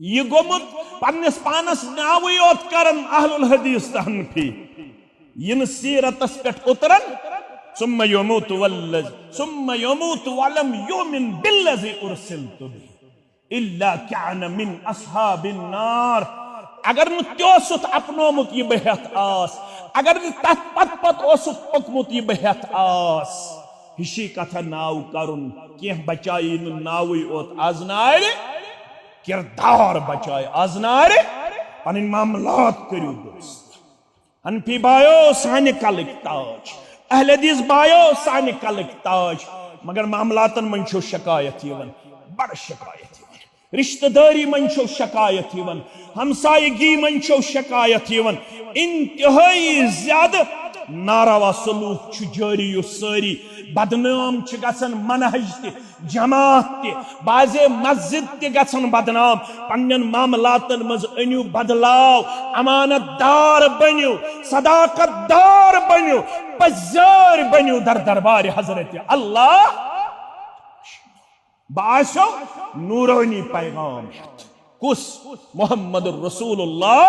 ये गोमुत पन्नस पानस नावई ओत करन अहलुल हदीस तहनफी इन सीरतस पे उतरन सुम्मा यमूतु वलम युमिन बिल्लज़ी उरसिलतु बिही इल्ला कान मिन अस्हाबिन नार। अगर न त्योसुत अपनोमुत ये बहत आस, अगर न तथ पत पत ओसुत पकमुत ये बहत आस, हिशी कथा नाव करुन केह बचाई न नावई ओत आजनार किरदार बचाए आजनार पन मामलात करू दुरुस्त। हनफी बायो साने कलक ताज, अहले हदीस बायो साने कलक ताज, मगर मामलातन मन छो शिकायत यवन, बड़ शिकायत यवन, रिश्तेदारी मन छो शिकायत यवन, हमसायगी मन छो शिकायत यवन। इंतहाई ज्यादा नारावा सलूक छु जारी यो सारी, बदनाम छु गसन मनहज ते जमात ते बाजे मस्जिद ते गसन बदनाम। पन्नन मामलातन मज अनियो बदलाव, अमानतदार बनियो, सदाकतदार बनियो, पजार बनियो दर दरबार हजरत अल्लाह बाशो नूरानी पैगाम कुस मोहम्मद रसूलुल्लाह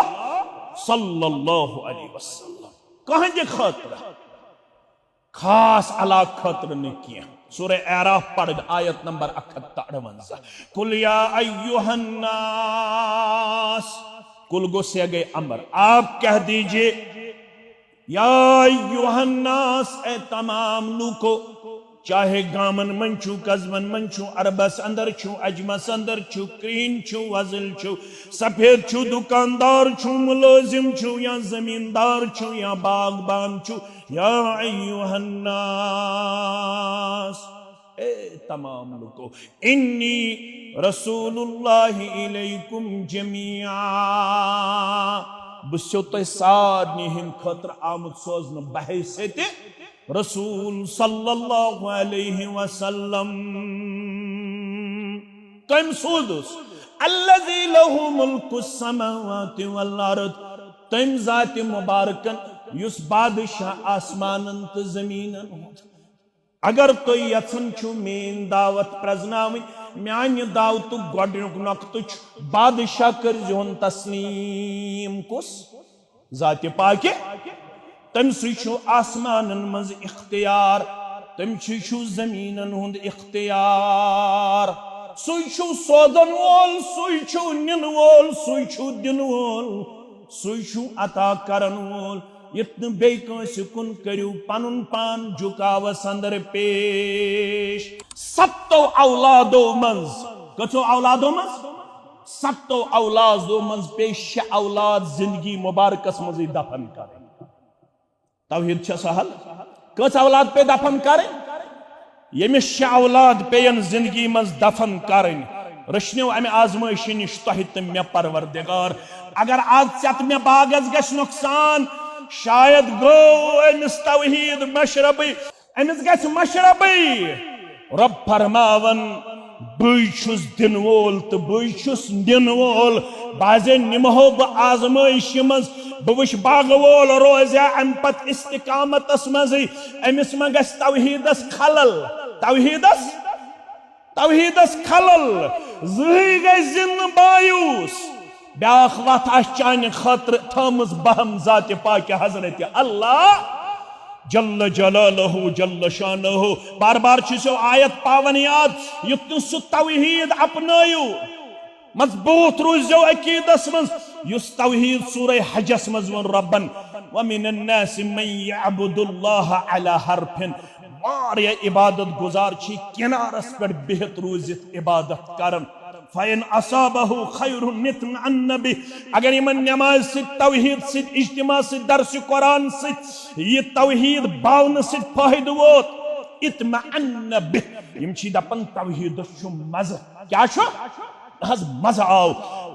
सल्लल्लाहु अलैहि वसल्लम कहां जे खतर खास अला खतर ने किया। सूरह आराफ पढ़ आयत नंबर 58। कुल या अय्युहन नास, कुल गो से गए अमर, आप कह दीजिए या अय्युहन नास, ए तमाम लूको, चाहे गामन मन छु, कस्बन मन छु, अरबस अंदर छु, अजमस अंदर छु, क्रीन छु, वजल छु, सफेद छु, दुकानदार छु, मुलाजिम छु, या जमींदार छु, या बागबान छु, या अय्युहन नास, ए तमाम लोगो, इन्नी रसूलुल्लाहि इलैकुम जमीआ, बस्यो तो सारनी हिंद खतर आमद सोजन बहैसियत रसूल सल्लल्लाहु अलैहि वसल्लम। कम सोदुस अल्लज़ी लहु मुल्कुस समावाति वल अर्द, तम जात मुबारकन युस बादशाह आसमानन तो जमीनन होत। अगर तो यथन छु मेन दावत प्रजनावि, म्यान दावत गोडनुक नक्तुच बादशाह कर जोन तस्लीम कुस जात पाके, तम सु आसमानन मज इख्तियार, तम छु जमीनन हुंद इख्तियार, सु सोदन वोल, सु निन वोल, सु दिन वोल, सु अता करन वोल। यत्न बे कंस कुन करू पनुन पान झुकावस अंदर पेश। सत्तो औलादो मंज, कचो औलादो मंज, सत्तो औलादो मंज पेश औलाद जिंदगी मुबारकस मज दफन करें। तौहीद छ सहल, कस औलाद पे दफन करें, यमिस औलाद पेन जिंदगी मज दफन करें। रश्नो अमे आजमाइश निश तोह तो मे परवरदिगार, अगर आज चत मे बागस गश नुकसान, शायद गो अमिस तौहीद मशरबी, अमिस गछ मशरबी। रब फरमावन बुस दिन वोल तो बुस दिन वोल, बाजे निमहो ब आजमाइश मज, बुश बाग वोल रोज अम पत इस्तिकामतस मज, अमिस मा गछ तौहीदस खलल, तौहीदस खलल, जही गई जिन बायूस ब्याख वत चान खतर थमस बहम जात पाक हजरत अल्लाह जल्ल जलालहु जल्ल शानहु। बार बार छो आयत पावन याद, युत सु तौहीद अपनायु, मजबूत रूजो अकीदस मज, युस तौहीद सूरह हजस मज वन रब्बन व मिनन नास मन यअबुदुल्लाह अला हरफिन, वारिया इबादत गुजार छी किनारस पर बेहत रूजित इबादत करन। फ़इन असाबहु खैरुन नितन अन्नबी, अगर इमन नमाज से तौहीद से इज्तिमा से दर्स कुरान से ये तौहीद बावन से फायदा वोत, इत्मअन्न बिह, यम छी दपन तौहीद छु मज़, क्या छु हज मज़ आओ।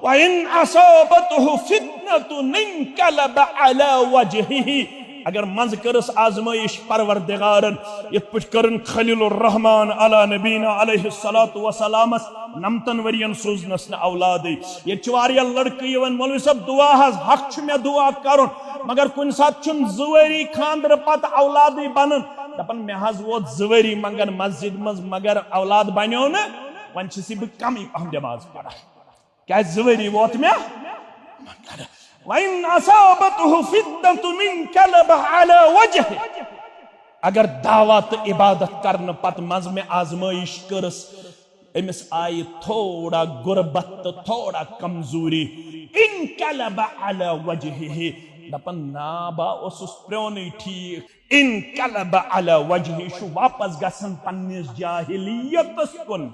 वइन असाबतहु फितनतुन इनकलब अला वजहिही, अगर मंज करस आजमाइश परवरदिगारन, इत पठ करन खलीलुर रहमान अला नबीना अलैहिस्सलातु वसलामस नमतन वरियन सोजनस न औलाद। ये वारिया लड़की यवन मौलवी सब दुआ हज हक छु मे दुआ करुन, मगर कुन साथ छुन जुवरी खांदर पत औलाद बनन, दपन मे हज वो जुवरी मंगन मस्जिद मज, मगर औलाद बन्यो न, वन छी बह कम पहम नमाज पढ़ा। क्या ज़वरी वोत में वइन असाबतहु फिद्दतु मिनकलब अला वजह अगर दावत इबादत करने पत मज में आजमाइश करस अमिस आई थोड़ा गुरबत तो थोड़ा कमजोरी इनकलब अला वजहिही दपन ना बा ओसुस प्रोनी ठीक इनकलब अला वजहिही शु वापस गसन पन्निस जाहिलियतस कुन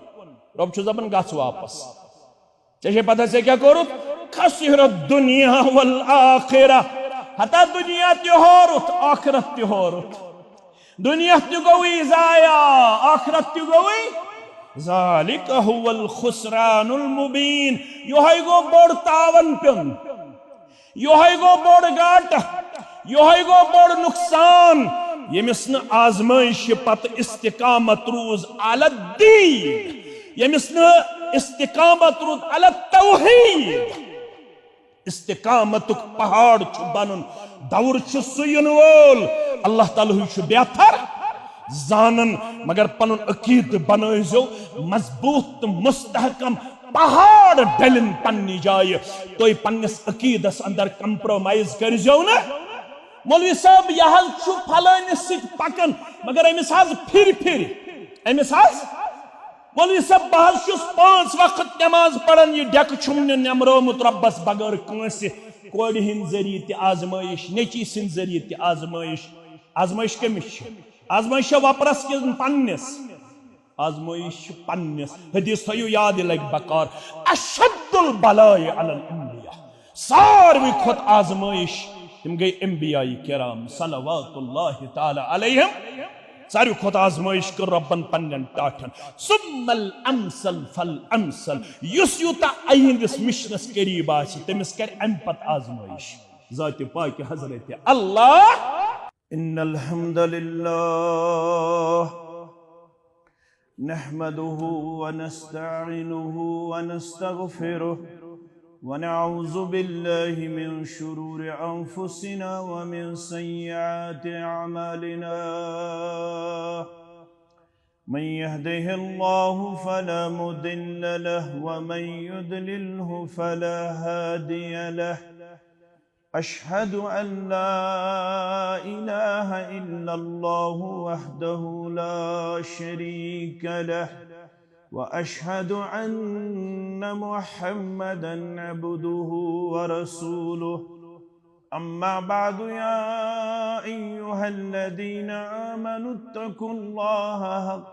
रब छु जबन गस वापस चेहे पता से क्या करो खसिर दुनिया वल आखिरा हता दुनिया त्योहारुत आखिरत त्योहारुत दुनिया त्योगवी जाया आखिरत त्योगवी ज़ालिका हुवल खुसरानुल मुबीन योहाई गो बोड़ तावन प्यन योहाई गो बोड़ गाट योहाई गो बोड़ नुकसान यमिस न आजमाइश पत इस्तिकामत रूज अलद्दीन यमिस न इस्तिकामत रूज अल तौहीद इस्तिकामतुक पहाड़ छु बनन दौर छु सुयन वोल अल्लाह ताला छु बेहतर जानन मगर पनुन अकीद बनइजो मजबूत मुस्तहकम पहाड़ डलिन पन्नी जाय तोय पन्निस अकीदस अंदर कंप्रोमाइज करजो न मौलवी साहब यह छु फलानिस सित पकन मगर अमिस हाज फिर अमिस हाज मौलवी साहब बहल छुस 5 वक्त नमाज पढ़न ये डेक छुमन नमरोमुत रब्बस बगर कंस कोड़ हिंद जरिए ते आजमाइश नेची सिंद जरिए ते आजमाइश आजमाइश कमिश आजमाइश वापरस के पन्निस आजमाइश पन्निस हदीस थयो याद लग बकार अशद्दुल बलाए अलल अंबिया सारवी खुद आजमाइश तुम गई अंबिया किराम सल्लल्लाहु तआला अलैहिम सारी खुद आजमाइश कर रब्बन पन्नन टाठन सुम्मल अमसल फल अमसल युस युता अहिंदिस मिशनस करीब आसि तमिस कर अमपत आजमाइश जाति पाक हजरत अल्लाह इन्नल हम्दुलिल्लाह नहमदुहु व नस्तईनुहु व नस्तगफिरुहु ونعوذ بالله من شرور أنفسنا ومن سيئات أعمالنا من يهده الله فلا مضل له ومن يضلله فلا هادي له أشهد أن لا إله إلا الله وحده لا شريك له وأشهد أن محمدا عبده ورسوله أما بعد يا أيها الذين آمنوا اتقوا الله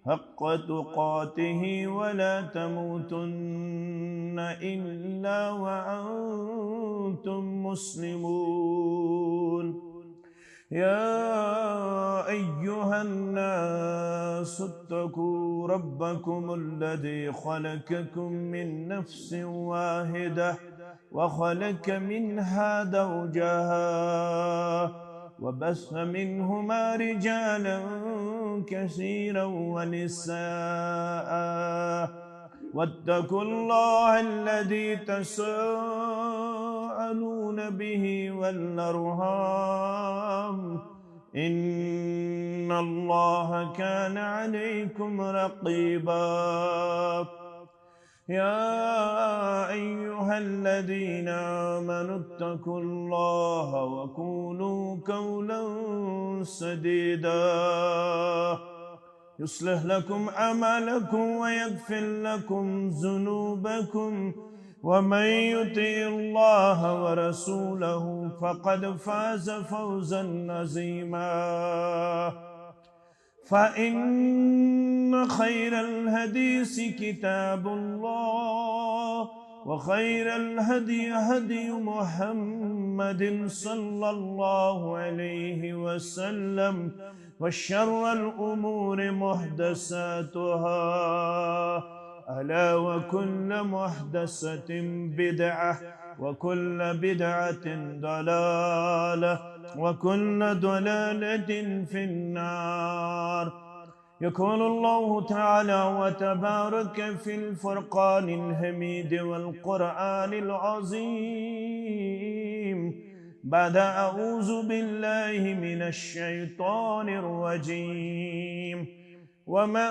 حق تقاته ولا تموتن إلا وأنتم مسلمون يا أيها الناس اتقوا ربكم الذي خلقكم من نفس واحدة وخلق منها زوجها وبث منهما رجالا كثيرا ونساء واتقوا الله الذي تساءلون به والأرحام إن الله كان عليكم رقيبا يا أيها الذين آمنوا اتقوا الله وقولوا قولا سديدا يصلح لكم أعمالكم ويغفر لكم ذنوبكم ومن يطع الله ورسوله فقد فاز فوزا عظيما فإن خير الحديث كتاب الله وخير الهدي هدي محمد صلى الله عليه وسلم وشر الأمور محدثاتها ألا وكل محدثة بدعة وكل بدعة ضلالة وكل ضلالة في النار يقول الله تعالى وتبارك في الفرقان الحميد والقرآن العظيم بعد أعوذ بالله من الشيطان الرجيم وما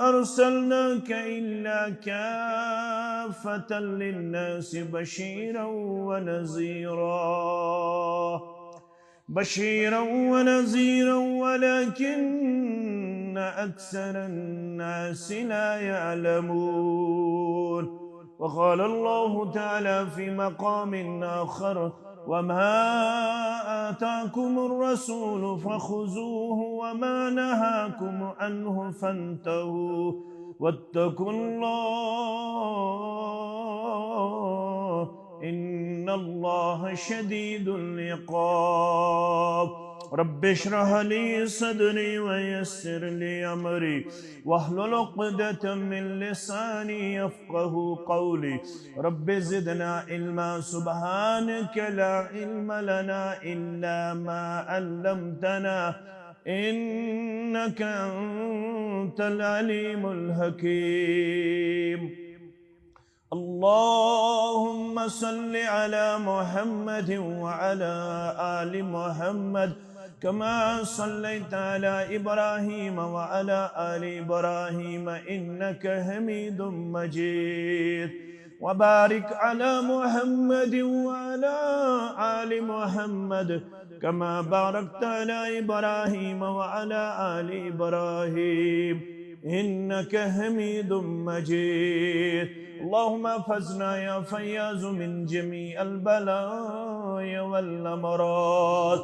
أرسلناك إلا كافة للناس بشيرا ونذيرا ولكن أكثر الناس لا يعلمون. وقال الله تعالى في مقام آخر وما آتاكم الرسول فخذوه وما نهاكم عنه فانتهوا واتقوا الله إن الله شديد العقاب. رب اشرح لي صدري ويسر لي أمري واحلل عقدة من لساني يفقه قولي. رب زدنا علما سبحانك لا علم لنا إلا ما علمتنا إنك أنت العليم الحكيم. اللهم صل على محمد وعلى آل محمد كما صليت على إبراهيم وعلى آل إبراهيم إنك حميد مجيد. وبارك على محمد وعلى آل محمد كما باركت على إبراهيم وعلى آل إبراهيم إنك حميد مجيد. اللهم احفظنا يا فياض من جميع البلايا والأمراض.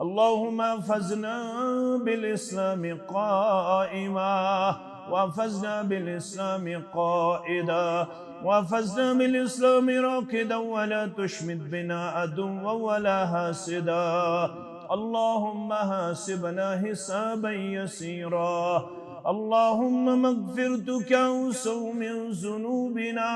اللهم احفظنا بالإسلام قائما واحفظنا بالإسلام قائدا واحفظنا بالإسلام راكدا ولا تشمت بنا عدوا ولا حاسدا. اللهم حاسبنا حسابا يسيرا. اللهم مغفرتك أوسع من ذنوبنا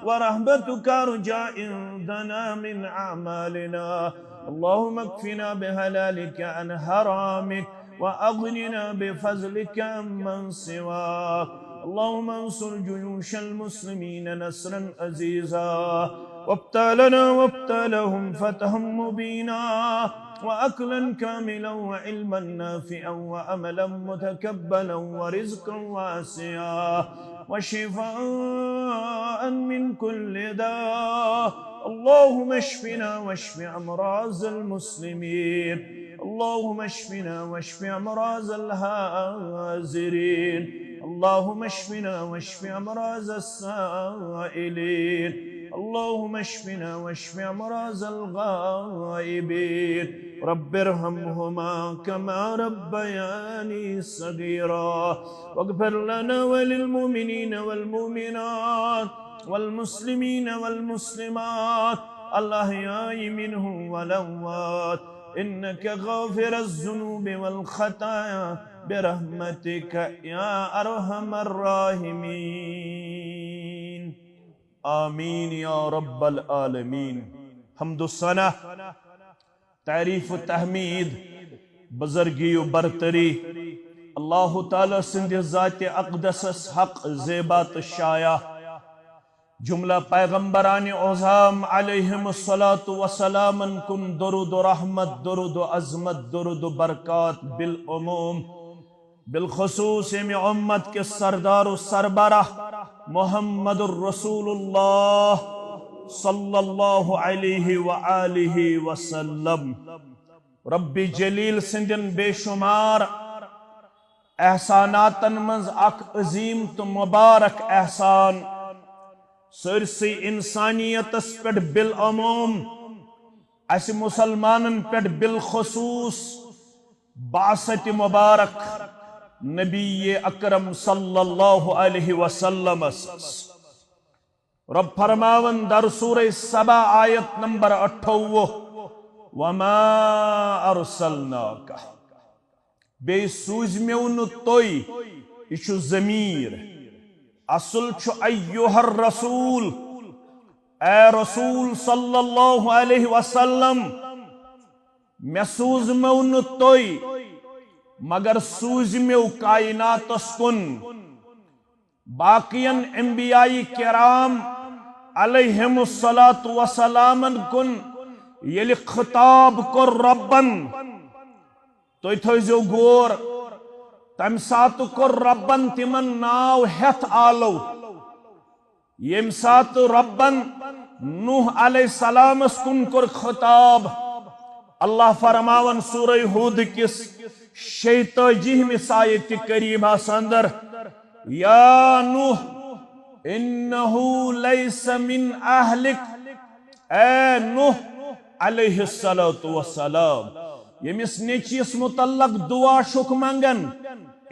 ورحمتك أرجى عندنا من أعمالنا. اللهم اكفنا بحلالك عن حرامك وأغننا بفضلك عمن سواك. اللهم انصر جيوش المسلمين نصرا عزيزا وابتلنا وابتلهم فتحا مبينا وأكلا كاملا وعلما نافعا وأملا متكبلا ورزقا واسعا وشفاء من كل داء. اللهم اشفنا واشف أمراض المسلمين. اللهم اشفنا واشف أمراض الحاضرين. اللهم اشفنا واشف أمراض السائلين. اللهم اشفنا واشف أمراض الغائبين. رب ارحمهما كما ربياني صغيرا. واغفر لنا وللمؤمنين والمؤمنات والمسلمين والمسلمات الأحياء منهم والأموات إنك غافر الذنوب والخطايا برحمتك يا أرحم الراحمين. آمين يا رب العالمين. حمد الصنع تعریف و تحمید بزرگی و برتری اللہ تعالی سند ذات اقدس حق زیبات شایع جملہ پیغمبران اعظام علیہم الصلاة والسلام کن درود و رحمت درود و عظمت درود و برکات بالعموم بالخصوص میں امت کے سردار و سربراہ محمد الرسول اللہ صلی اللہ علیہ وآلہ وسلم. رب جلیل سندن بے شمار احساناتن منز اک عظیم تو مبارک احسان سرسی انسانیت پٹ بالعموم اس مسلمانن پٹ بالخصوص بعثت مبارک نبی اکرم صلی اللہ علیہ وسلم. رب فرماون در سورہ سبا آیت نمبر 28 وما ارسلناک بے سوزمیون توی یہ ضمیر اصل ایوہ الرسول اے رسول صلی اللہ علیہ وسلم میں سوزمیون توی مگر سوزمیو کائنات اسکن باقین انبیاء کرام علیہم الصلاة والسلام کن یلی خطاب کر ربن تو تھوزیو گور तम सात कोर रब्बन तिमन नाव हेथ आलो यम सात रब्बन नूह अलैहिस्सलाम कुन कोर खिताब अल्लाह फरमावन सूरह हूद किस 46 आयत करीमा अंदर या नूह इन्नहु लैसा मिन अहलिक ए नूह अलैहिस्सलातु वस्सलाम यमिस नेचिस मुतल्लक दुआ शुक मंगन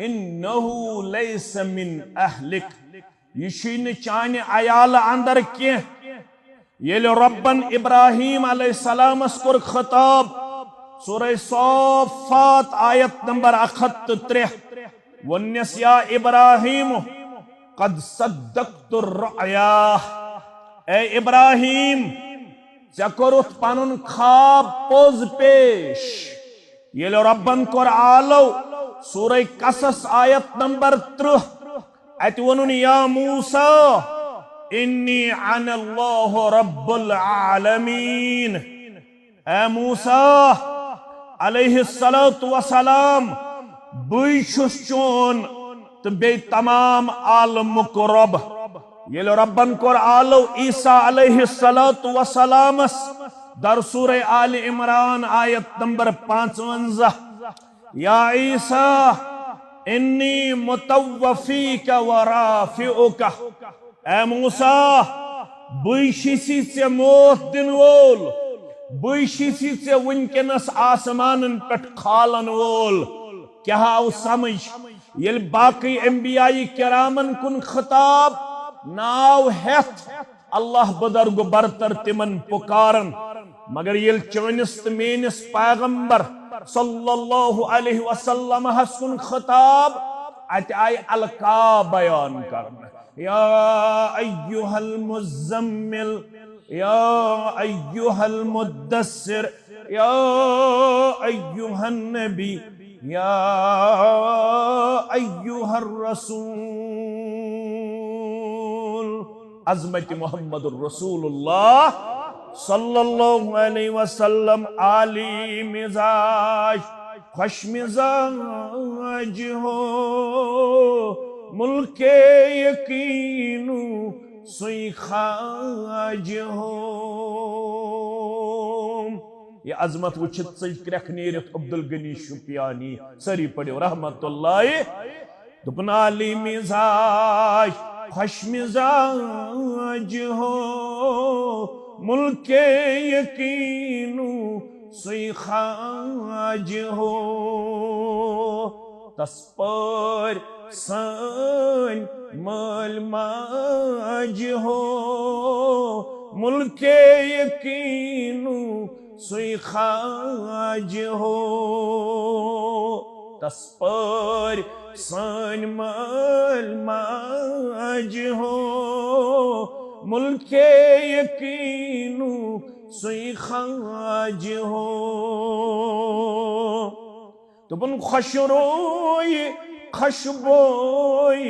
इन्नहु लैसा मिन अहलिक यह चाने अयाल अंदर कह ये रब्बन इब्राहिम अलैहिस्सलाम कोर खिताब सूरह सौफात आयत नंबर 103 वन्यस या इब्राहिम कद सद्दक़तु रुया ए इब्राहिम चे कोरुत पनुन ख्वाब पोज पेश ये रब्बन कोर आलो सूरह कसस आयत नंबर 3 अत वनुन या मूसा इन्नी अनल्लाहु रब्बुल आलमीन ए मूसा अलैहिस्सलातु वस्सलाम बई छुस चोन तो बे तमाम आलमुक रब ये रब्बन कोर आलो ईसा अलैहिस्सलातु वस्सलाम दर सूरह आल इमरान आयत नंबर 55 या ईसा इन्नी मुतव्वफीका व राफिउका ए मूसा बई शिसी से मौत दिन वोल बई शिसी से वनकनस आसमान पे खालन वोल क्या आव समझ ये बाकी अंबियाई किरामन कुन खिताब नाव हेथ अल्लाह बदरग बरतर तिमन पुकारन मगर ये चनिस तो मेनिस पैगंबर सल्लल्लाहु अलैहि वसल्लम कुन खिताब अत आय अलका बयान करना या अय्युहल मुज़म्मिल या अय्युहल मुद्दस्सिर या अय्युहन नबी या अय्युहर रसूल अज़मत मुहम्मदुर रसूलुल्लाह सल्लल्लाहु अलैहि वसल्लम आली मिजाज खुश मिजाज हो मुल्के यकीनु सुई खाज हो ये अजमत वुचित क्रख नेरित अब्दुल गनी शुपियानी सरी पढ़ो रहमतुल्लाह दुपन आली मिजाज खुश मिजाज हो मुल्के यकीनु सुई खाज हो तस पर सन माल माज हो मुल्के यकीनु सुई खाज हो तस पर सन माल माज हो मुल्के यकीनु सुई खाज हो तो बन खुशरोई खुशबोई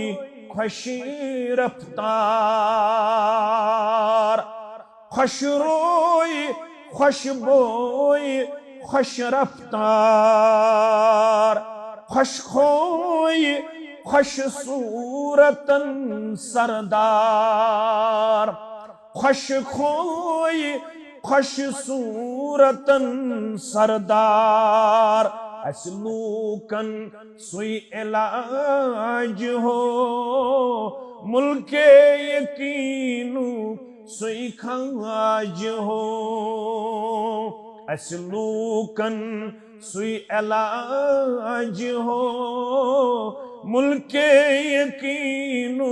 खुशी रफ्तार खुशरोई खुशबोई खुश रफ्तार खुशखोई खुश सूरतन सरदार खुशखोई खुश सूरतन सरदार असलूकन सुई इलाज हो मुल्के यकीनु सुई खाज हो असलूकन सुई इलाज हो मुल्के यकीनु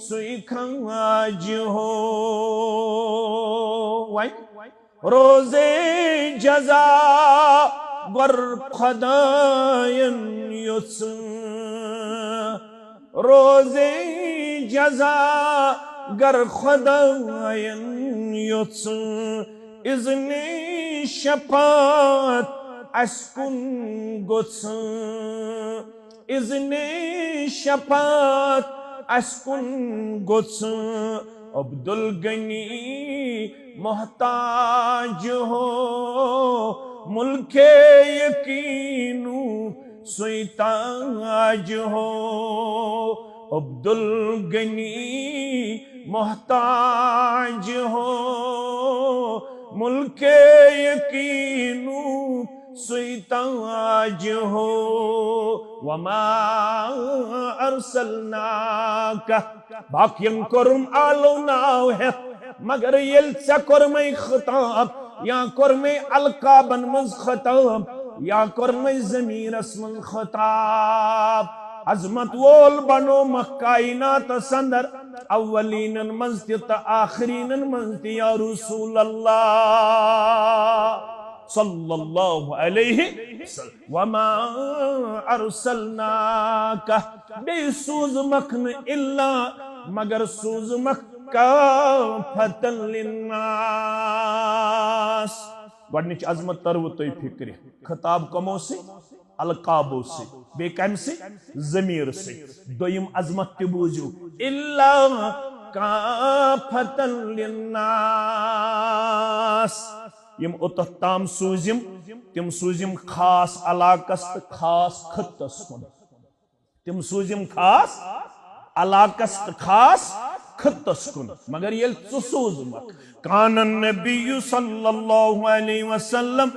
सुई खाज हो रोजे जजा गर खुदायन युस रोजे जजा गर खुदायन युस इज़्ने शफात अस्कुन गुस इज़्ने शफात अस्कुन गुस अब्दुल गनी मोहताज हो मुल्के यकीनु सुई ताज हो, अब्दुल गनी मोहताज हो, मुल्के यकीनू सुई ताज हो, वमा अरसलनाका बाकियन कोरुम आलो नाव है मगर येल चा कोरमे खिताब या कोरमे अलकाबन मज खिताब या कोरमे ज़मीरस मज खिताब अजमत वोल बनो मकाइनात संदर अव्वलीनन मज त आखरीनन मज या रसूल अल्लाह सल्लल्लाहु अलैहि वसल्लम वमा अरसलनाका बेसूज मखन इल्ला मगर सूज काफतन लिन्नास गडनिच अजमत तरव तय फिक्र खिताब कमो से अलकाबो से बे कम से ज़मीर से दोयम अजमत ते बूझू इल्ला काफतन लिन्नास यम ओतः ताम सूजिम तिम सूजिम खास अलाकस तो खास खत्तस कुन तिम सूजिम खास अलाकस तो खास खत्तस कुन मगर येल सूजमक कानन नबी सल्लल्लाहु अलैहि वसल्लम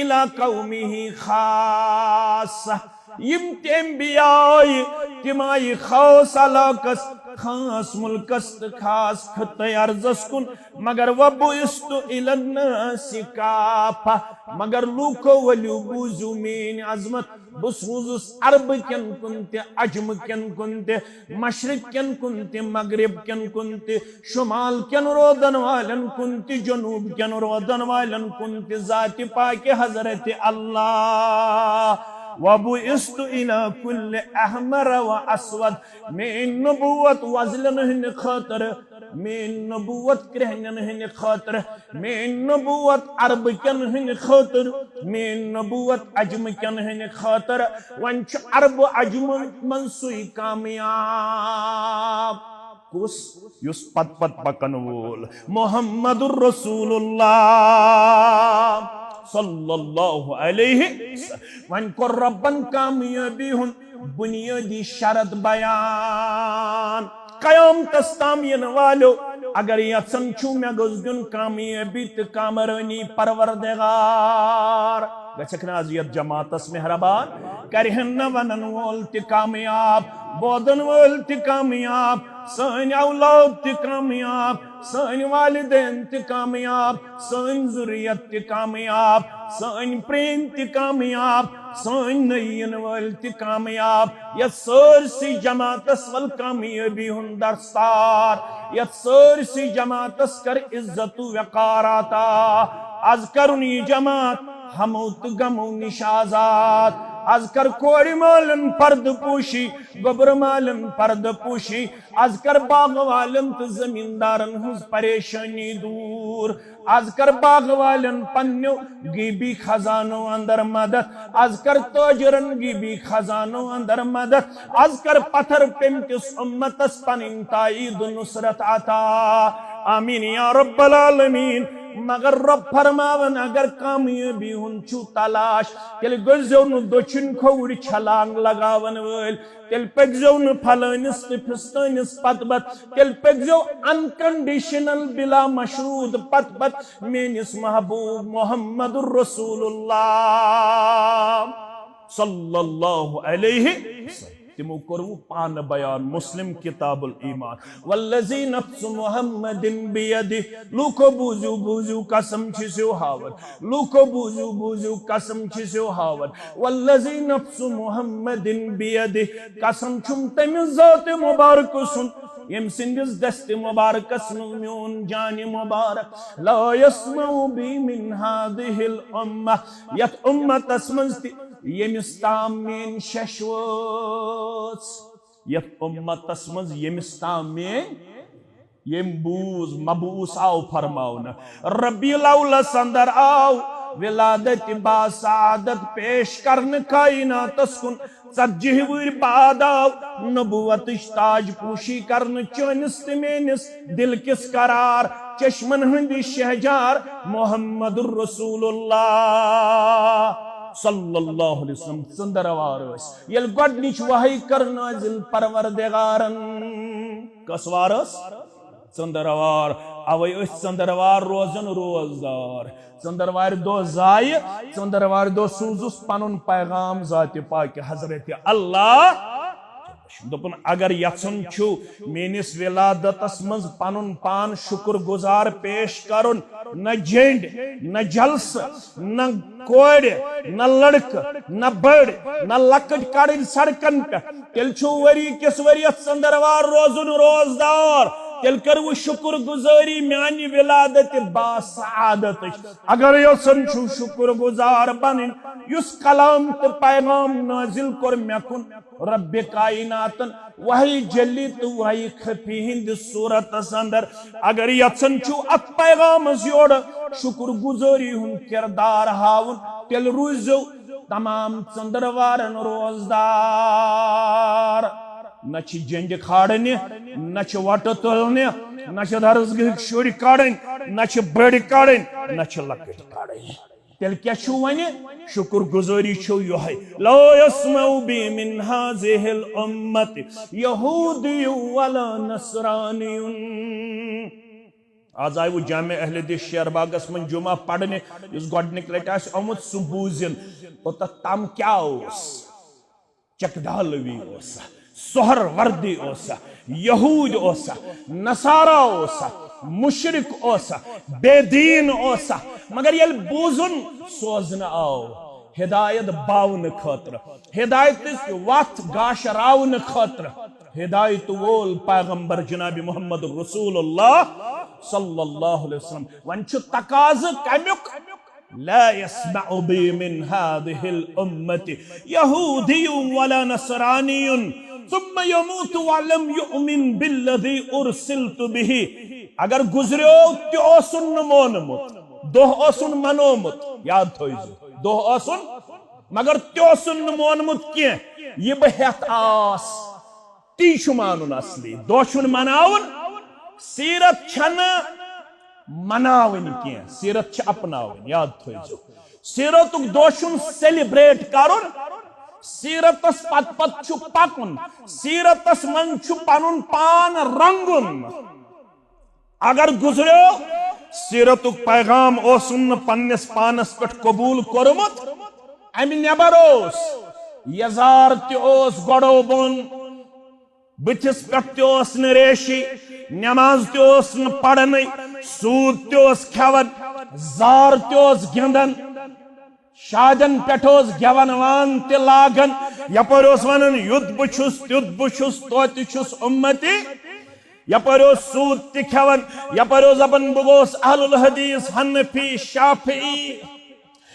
इला कौमिही खासा यम तेंबियाई तिमाई खास अलाकस खास मुल्कस खास खत्ते अर्जस कुन मगर वबुइस्तु इलन्नासि काफा मगर लूको वलू बूजू मेन अजमत बुसूजुस अरब कन कुनते अजम कन कुनते मशरिक कन कुनते मगरिब कन कुनते शुमाल कन रोदन वालन कुनते जनूब कन रोदन वालन कुनते जाति पाक हजरत अल्लाह वबुइस्तु इला कुल्ल अहमर व अस्वद में नबुवत वज़लन हिन खातर में नबुवत करहनन हिन खातर में नबुवत अरब कन हिन खातर में नबुवत अजम कन हिन खातर वंच अरब अजम मनसुई कामयाब कुस युस पत पत पकन वोल मुहम्मदुर रसूलुल्लाह सल्लल्लाहु अलैहि वन को रब्बन कामयाबी हुन बुनियादी शरत बयान कयाम तस्ताम यन वालो अगर यसन छु में गुजगुन कामयाबी त कामरानी परवरदिगार गचक नाजियत जमातस मेहरबान करहन वनन वोल त कामयाब बोदन वोल त कामयाब सन औलाद त कामयाब सन वालिदैन त कामयाब सन जुरियत त कामयाब सन प्रेम त कामयाब सन नयन वल त कामयाब या सरसी जमातस वल कामयाबी हुन दरस्तार या सरसी जमातस कर इज्जत वकार आता आज करुनी जमात हमौत गमो निशाजात अजकर कोरी मालन पर्द पोशी गोबर मालन पर्द पोशी अजकर बाग वालन तो जमींदारन हुज परेशानी दूर अजकर बाग वालन पन्नो गिबी खजानो अंदर मदद अजकर तोजरन गिबी खजानो अंदर मदद अजकर पत्थर पेमतिस उम्मतस पनिन ताईद नुसरत आता आमीन या रब्बल आलमीन मगर रब फरमावन अगर कामयाबी हुन छु तलाश तेल गजौन दोचिन खोड़ छलांग लगावन वल तेल पगजौन फलानिस फिस्तानिस पतबत तेल पगजौ अनकंडीशनल बिला मशरूद पतबत मेनिस महबूब मुहम्मदुर रसूलुल्लाह सल्लल्लाहु अलैहि वसल्लम तिमो करवु पान बयान मुस्लिम किताबुल ईमान वल्लज़ी नफ्सु मुहम्मदिन बियदि लूको बूजू बूजू कसम छिसो हावत लूको बूजू बूजू कसम छिसो हावत वल्लज़ी नफ्सु मुहम्मदिन बियदि कसम छुम तमिस ज़ात मुबारक सुन यम सिंदिस दस्त मुबारकस म्यून जान मुबारक ला यस्मउ बी मिन हादिहिल उम्मह यत उम्मतस मंस्ति यमिस्ताम मेन शश्वत यत उम्मतस मज यमिस्ताम मेन यम बूज मबूस आओ फरमाउन रबीउल अव्वल संदर आओ विलादत बासादत पेश करन कायनातस कुन सज्जिहवर बाद आओ नबुवत ताज पूशी करन चनिस मेनिस दिल किस करार चश्मन हंदी शहजार मुहम्मदुर रसूलुल्लाह सल्लल्लाहु अलैहि वसल्लम चंदरवार ये गोडनिच वही कर नाजिल परवरदिगारन कसवार चंदरवार अवे चंदरवार रोजन रोजदार चंदरवार दो जाय चंदरवार दो सूजुस पनुन पैगाम जाति पाक हजरत अल्लाह दोपन अगर यचन छु मेनिस विलादतस मज पनुन पान शुक्र गुजार पेश करुन न जेंड न जलस न कोड़ न लड़क न बड़ न लकट कड़न सड़कन पे तेल छु वरी किस वरी चंदरवार रोजुन रोजदार तेल कर वो शुक्र गुजारी म्यानी विलादत बासादत अगर यसन छु शुक्र गुजार बन युस कलाम तो पैगाम नाजिल कर मेकुन रब कायनातन वही जली तो वही खफी हिंद सूरत अंदर अगर यसन छु अत पैगाम योड़ शुक्र गुजारी हुन किरदार हाउन तेल रूजो तमाम चंदरवारन रोजदार न जंज खाड़ने न वट तुलने न दरसगह शुर कड़न न बड़ कड़न न लकट कड़न तेल क्या वन शुक्र गुजारी ये लो यस्मउ बि मिन हाज़िहिल उम्मत यहूदिय्युन वला नसरानियुन आज आय वो जामे अहले हदीस शेरबागस मन जुमा पढ़ने इस गोडनिक लट आमुत सु बूजिन तम क्या चकडालवी सोहर वर्दी यहूद नसारा मुशरिक बेदीन मगर ये बूजुन सोजन आओ हिदायत बावन खतर हिदायत वत गाश रावन खतर हिदायत वोल पैगंबर जनाब मोहम्मद रसूलुल्लाह सल्लल्लाहु अलैहि वसल्लम वन तकाज कमुक ला यस्मउ बि मिन हाज़िहिल उम्मति यहूदियुन वला नसरानियुन सुम्मा यमूतु वलम युमिन बिल्लज़ी उरसिलतु बिही अगर गुजरियो त्योसुन मोनमुत दोह ओसुन मनोमुत याद थोइजो दोह ओसुन मगर त्योसुन मोनमुत के ये बहत आस ती शुमानुन असली दोशुन मनाउन सीरत छन मनावन के सीरत छ अपनावन याद थोइजो सीरतुक दोशुन सेलिब्रेट करुन सीरतस पत पत छु पकुन सीरतस मन छु पनुन पान रंगुन अगर गुजरियो सीरतुक पैगाम ओसुन पन्निस पानस पे कबूल कोरमुत अमि नेबर यजार तोस गड़ो बोन बुथिस पे रेशी नमाज तोस पढ़न सूद तोस खेवन जार तोस गिंदन शादन पेठोस गेवन वान ते लागन यपर वन युद्ध बुछुस तुद बुछुस तोतिछुस उम्मती यपर सूद ते खेवन यपर अपन बगोस अहलुल हदीस हनफी शाफी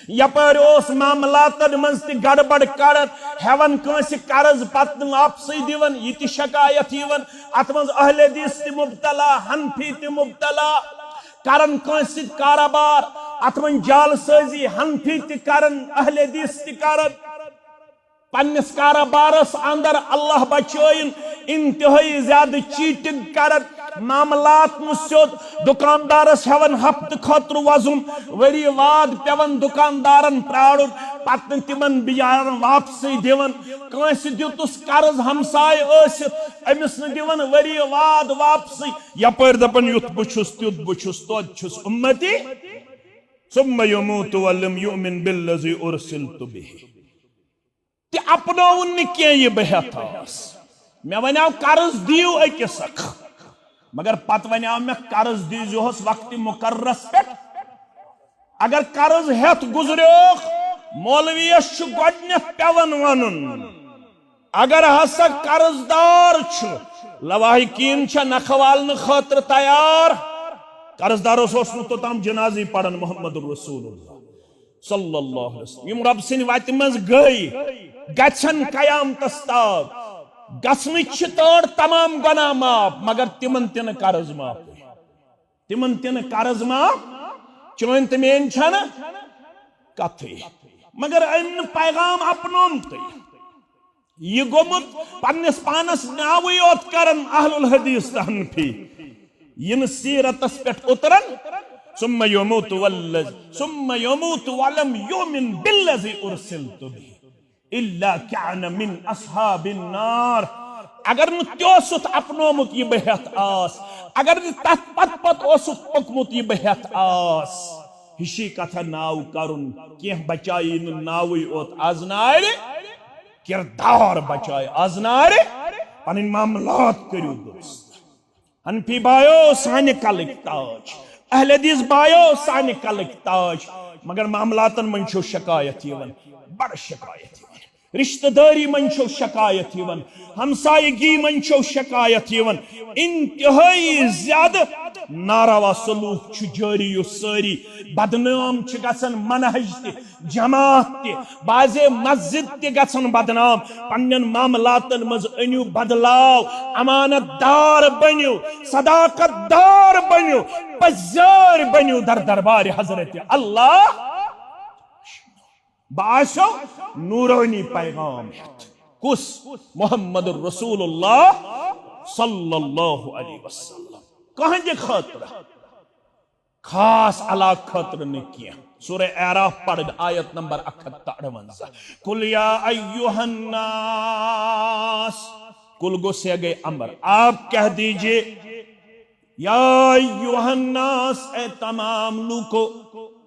यपर मामलातन मज त गड़बड़ करत हेवन कंस कर्ज पत वापसी दिवन ये शिकायत यवन अत मज अहले हदीस ते मुब्तला हनफी ते मुब्तला करन कंस कारोबार अत मन जालसाजी हनफी ते करन अहले हदीस ते करन पन्निस कारोबारस अंदर अल्लाह बचोइन इंतहाई ज्यादा चीटिंग करन मामलात मुस्योद दुकानदारस हेवन हफ्त खतर वजुम वरी वाद पेवन दुकानदारन प्राड़ुन पतन तिमन बियारन वापसी दिवन कंस दितुस कर्ज हमसाय अमिस न दिवन वरी वाद वापसी यपर दपन युत बुछुस त्युत बुछुस तोत छुस उम्मती सुम्मा यमूतु वलम युमिन बिल्लज़ी उरसिलतु बिही ते अपनाउन न के ये बहतास मे वनाव कर्ज दियो अकिस मगर पत वनाव मे कर्ज दीजोहस वक्त मुकर्रस पे अगर कर्ज हेत गुजरियो मौलवियस गोडनेथ पेवन वनुन अगर हसा कर्जदार लवाहिकीन नखवालन खतर तैयार कर्जदारों तोताम जनाजी पढ़न मोहम्मद रसूलुल्लाह सल्लल्लाहु अलैहि वसल्लम यम रब सिन वत मज गई गछन कयामतस ताब गसन तोड़ तमाम गुनाह माफ मगर तिमन तिन कर्ज माफ तिमन तिन कर्ज माफ चोन तमेन छन कथे मगर अन पैगाम अपनोन ते ये गोमुत पन्निस पानस नाव योत करन अहलुल हदीस हनफी इन सीरतस पे उतरन सुम्मा यमूतु वलम युमिन बिल्लज़ी उरसिलतु बिही इल्ला कान मिन अस्हाबिन नार। अगर न त्योसुत अपनोमुत यह बहत आस, अगर तथ पत ओसुत पकमुत यह बहत आस। हिशी कथा नाव करुन केह बचाई न नावई ओत आजनार किरदार बचाए आजनार पन मामलात करू दुरुस्त। हनफी बायो साने कलक ताज, अहले हदीस बायो साने कलक ताज, मगर मामलातन मन छो शिकायत यवन, बड़ शिकायत यवन, रिश्तेदारी मन छो शिकायत यवन, हमसायगी मन छो शिकायत यवन। इंतहाई ज्यादा नारावा सलूक छु जारी यो सारी, बदनाम छु गसन मनहज ते जमात ते बाजे मस्जिद ते गसन बदनाम। पन्नन मामलातन मज अनियो बदलाव, अमानतदार बनियो, सदाकतदार बनियो, पजार बनियो दर दरबार हजरत अल्लाह। बाशो नूरानी पैगाम कुस मोहम्मद रसूलुल्लाह सल्लल्लाहु अलैहि वसल्लम कहां जे खातिर खास अला खातिर ने किया। सूरह आराफ पढ़ आयत नंबर 58। कुल या अय्युहन नास, कुल गो से गए अमर, आप कह दीजिए या अय्युहन नास, ए तमाम लोगों,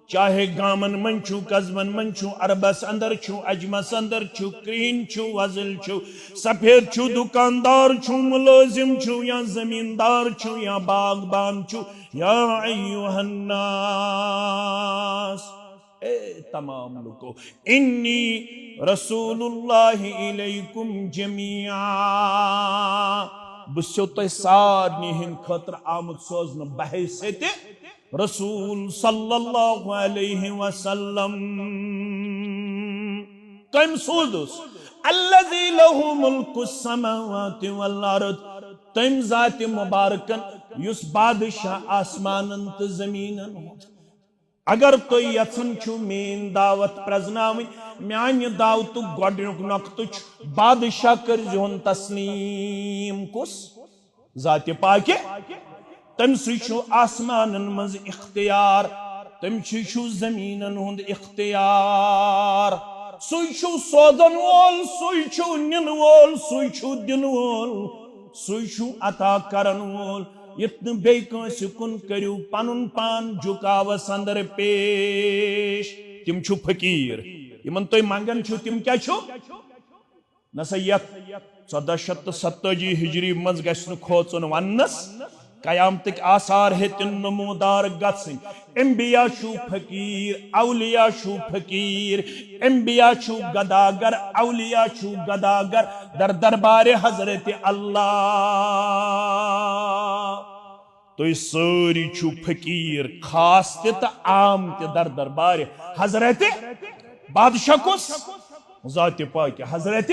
चाहे गामन मन छु, कस्बन मन छु, अरबस अंदर छु, अजमस अंदर छु, क्रीन छु, वजल छु, सफेद छु, दुकानदार छु, मुलाजिम छु, या जमींदार छु, या बागबान छु, या अय्युहन नास, ए तमाम लोगों, इन्नी रसूलुल्लाहि इलैकुम जमीआ, बसो तो सारनी हिन खतर आमद सोजन बहैसियत रसूल सल्लल्लाहु अलैहि वसल्लम। कम सोदुस अल्लज़ी लहु मुल्कुस समावाति वल अर्द, तम जात मुबारकन युस बादशाह आसमानन त जमीनन हो। अगर तुम यछन छु मेन दावत प्रजनावि, म्यान दावत गोडनुक नक्तु बादशाह कर जोन तस्लीम कुस जात पाके, तम सु आसमानन मज इख्तियार, तम छु जमीनन हुंद इख्तियार, सु सोदन वोल, सु निन वोल, सु दिन वोल, सु अता करन वोल। यत्न बे कंस कुन करू पनुन पान झुकावस अंदर पेश। तिम छु फकीर, यमन तुम मंगन छु तिम क्या छु नसा 1470 हिजरी मज गस्न खोचन वन्नस, कयामतक आसार हेतिन नमूदार गत्सिन। एम्बिया छु फकीर, औलिया छु फकीर, एम्बिया छु गदागर, औलिया छु गदागर दर दरबार हजरत अल्लाह। तो सारी छु फकीर, खास ते आम ते दर दरबार हजरत बादशाह कुस जात पाक हजरत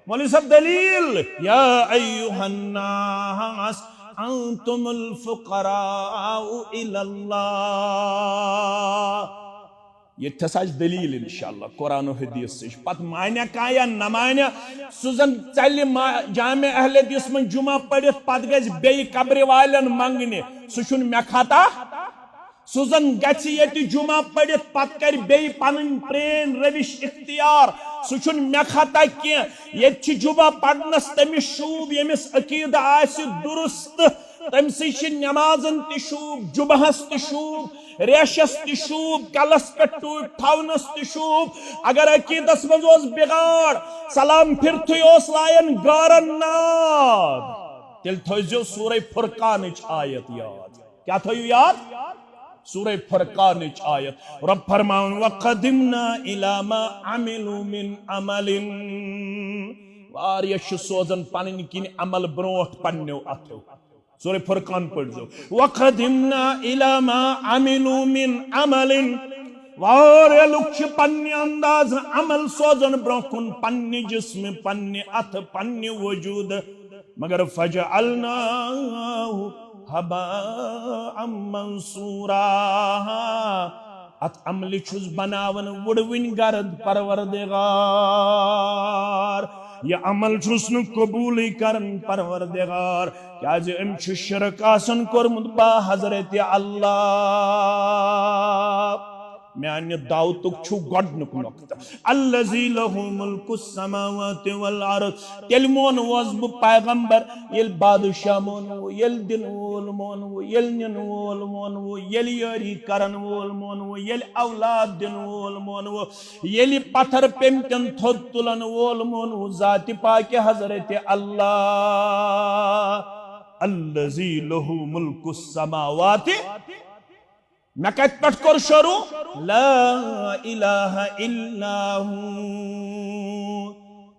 मौलवी साहब दलील या अय्युहन नास अंतुमुल फुकराउ इलल्लाह। ये थसाज दलील इंशाअल्लाह कुरान और हदीस से पत मान्या का या न मान्या सुजन चल जामे अहले हदीस में जुमा पढ़ित पत गज बे कब्र वालन मंगने सुन मे खाता, सुजन गछि यति जुमा पढ़ित पत कर बे पन प्रेन रविश इख्तियार सुन मे खाता कि ये जुमा पढ़नस तमिस शूब यमिस अकीदा आसि दुरुस्त, तमसी नमाजन तूब, जुबहस तूब, रेशस तूब, कलस पे टूब थवनस तूब। अगर अकीदस मज बिगाड़ सलाम फिर लायन गारन नाद, तेल थो सूरह फुरकान आयत याद। क्या थो याद? सूरह फुरकान आयत। रब फरमान वक़दिमना इला मा अमिलू मिन अमलिन, वारिया सोजन पन किन अमल ब्रोट पन्नो अथो। सूरह फुरकान पढ़ जो वक़दिमना इला मा अमिलू मिन अमलिन, वारे लुक्ष पन्ने अंदाज अमल सोजन ब्रोकुन पन्ने जिस्म पन्ने अथ पन्ने वजूद, मगर फजअलनाहु हबाअम मंसूरा। अत अमल छुस बनावन वुडविन गरद परवरदिगार। ये अमल छुस न कबूल करन परवरदिगार क्याज अम छु शिरक आसन कोरमुत बा हजरत अल्लाह म्यान दावतुक छु गडनुक नक्त अल्लज़ी लहु मुल्कुस समावाति वल अर्द तेल मोन वस ब पैगंबर येल बादशाह मोन वो येल दिन वोल मोन वो येल निन वोल मोन वो येल यारी करन वोल मोन वो येल औलाद दिन वोल मोन वो येल पत्थर पेमकन थोद तुलन वोल मोन वो जाति पाक हजरत अल्लाह अल्लज़ी लहु मुल्कुस समावाति मैं कत पट कर शुरू ला इलाहा इल्लाहु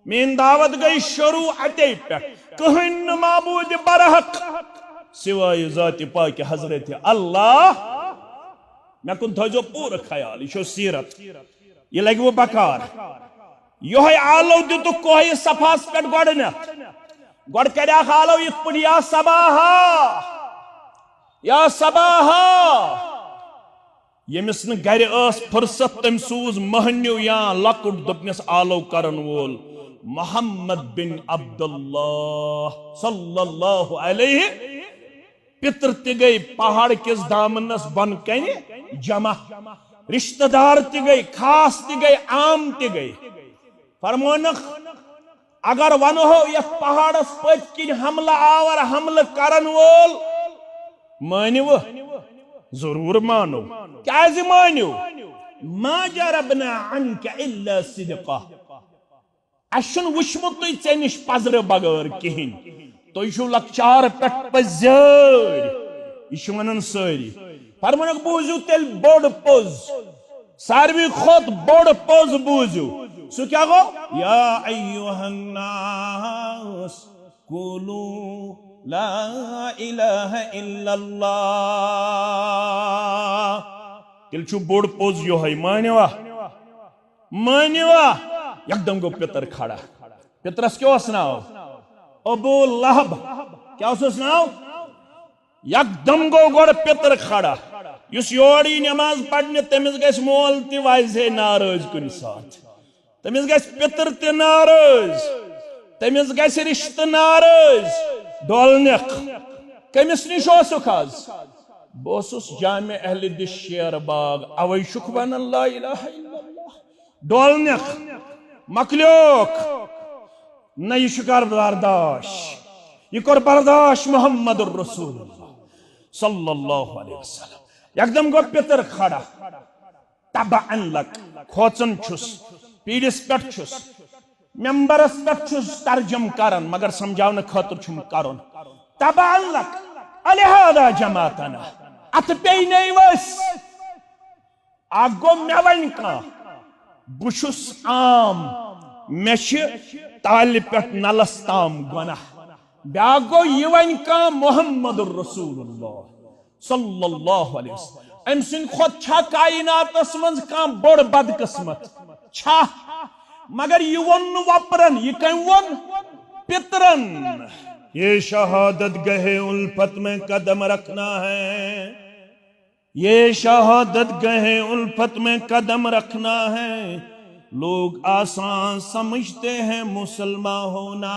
मेन दावत गई शुरू अते पे कहन माबूद बरहक सिवाय जाति पाक हजरत अल्लाह मैं कुन थो पूरा ख्याल यह सीरत यह लगे वो बकार यो आलो दितु कोह सफास पे गड कर आलो इत पे या सबाहा यमिस न गर फुर्सत तम सूज महन्यु या लकुट दपनस आलो करन वोल मोहम्मद बिन अब्दुल्लाह सल्लल्लाहु अलैहि पितर ते गई पहाड़ किस दामनस बन कने जमा रिश्तेदार ते गई खास ते गई आम ते गई फरमानक अगर वन हो ये पहाड़स पत किन हमला आवर हमला करन वोल मानिव जरूर मानो क्या मानो मा जरबना अनका इल्ला सिदका अशन वुचमुत तुम निश पजर बगैर कहिन तुम लकचार पे पजर यह वन सारी फरमान बूझू तेल बोड़ पोज सारवी खोत बोड़ पोज बूझू सो क्या गो या अय्युहन नास कुलू ला इलाहा इल्लल्लाह तिल छु बोड़ पोज यो है मानिवा एकदम गो पितर खड़ा पितरस क्यों नाव अबू लहब क्या नाव एकदम गो गोड़ पितर खड़ा युस योड़ी नमाज पढ़ने तमिस गस मोल ति वाजे नाराज कुन साथ तमिस गस पितर ति नाराज तमिस गस रिश्ते नाराज डोलनक कमिस निश बस जामे अहल दिस शेर बाग अवै शुक वन ला इलाहा इल्लल्लाह डोलनक मकलोक न यह कर बर्दाश्त यह कर बर्दाश्त मोहम्मदुर रसूलुल्लाह सल्लल्लाहु अलैहि वसल्लम एकदम गो पितर खड़ा तबअन लक खोचन छुस पीड़िस पेट छुस मेंबरस पे तर्जम करन मगर समझाने खतर करन तबअन लक अलहादा जमातना अत पे नहीं वस आगो मे वन कह बुशुस आम मे ताल पे नलस ताम गुनाह ब्यागो यह वन कह मोहम्मदुर रसूलुल्लाह सल्लल्लाहु अलैहि वसल्लम अम सिंद खुद छा कायनातस मज कह बड़ बदकिस्मत छा मगर यह वन वपरन यह कम वन पितरन ये शहादत गहे उल्फत में कदम रखना है ये शहादत गहे उल्फत में कदम रखना है लोग आसान समझते हैं मुसलमान होना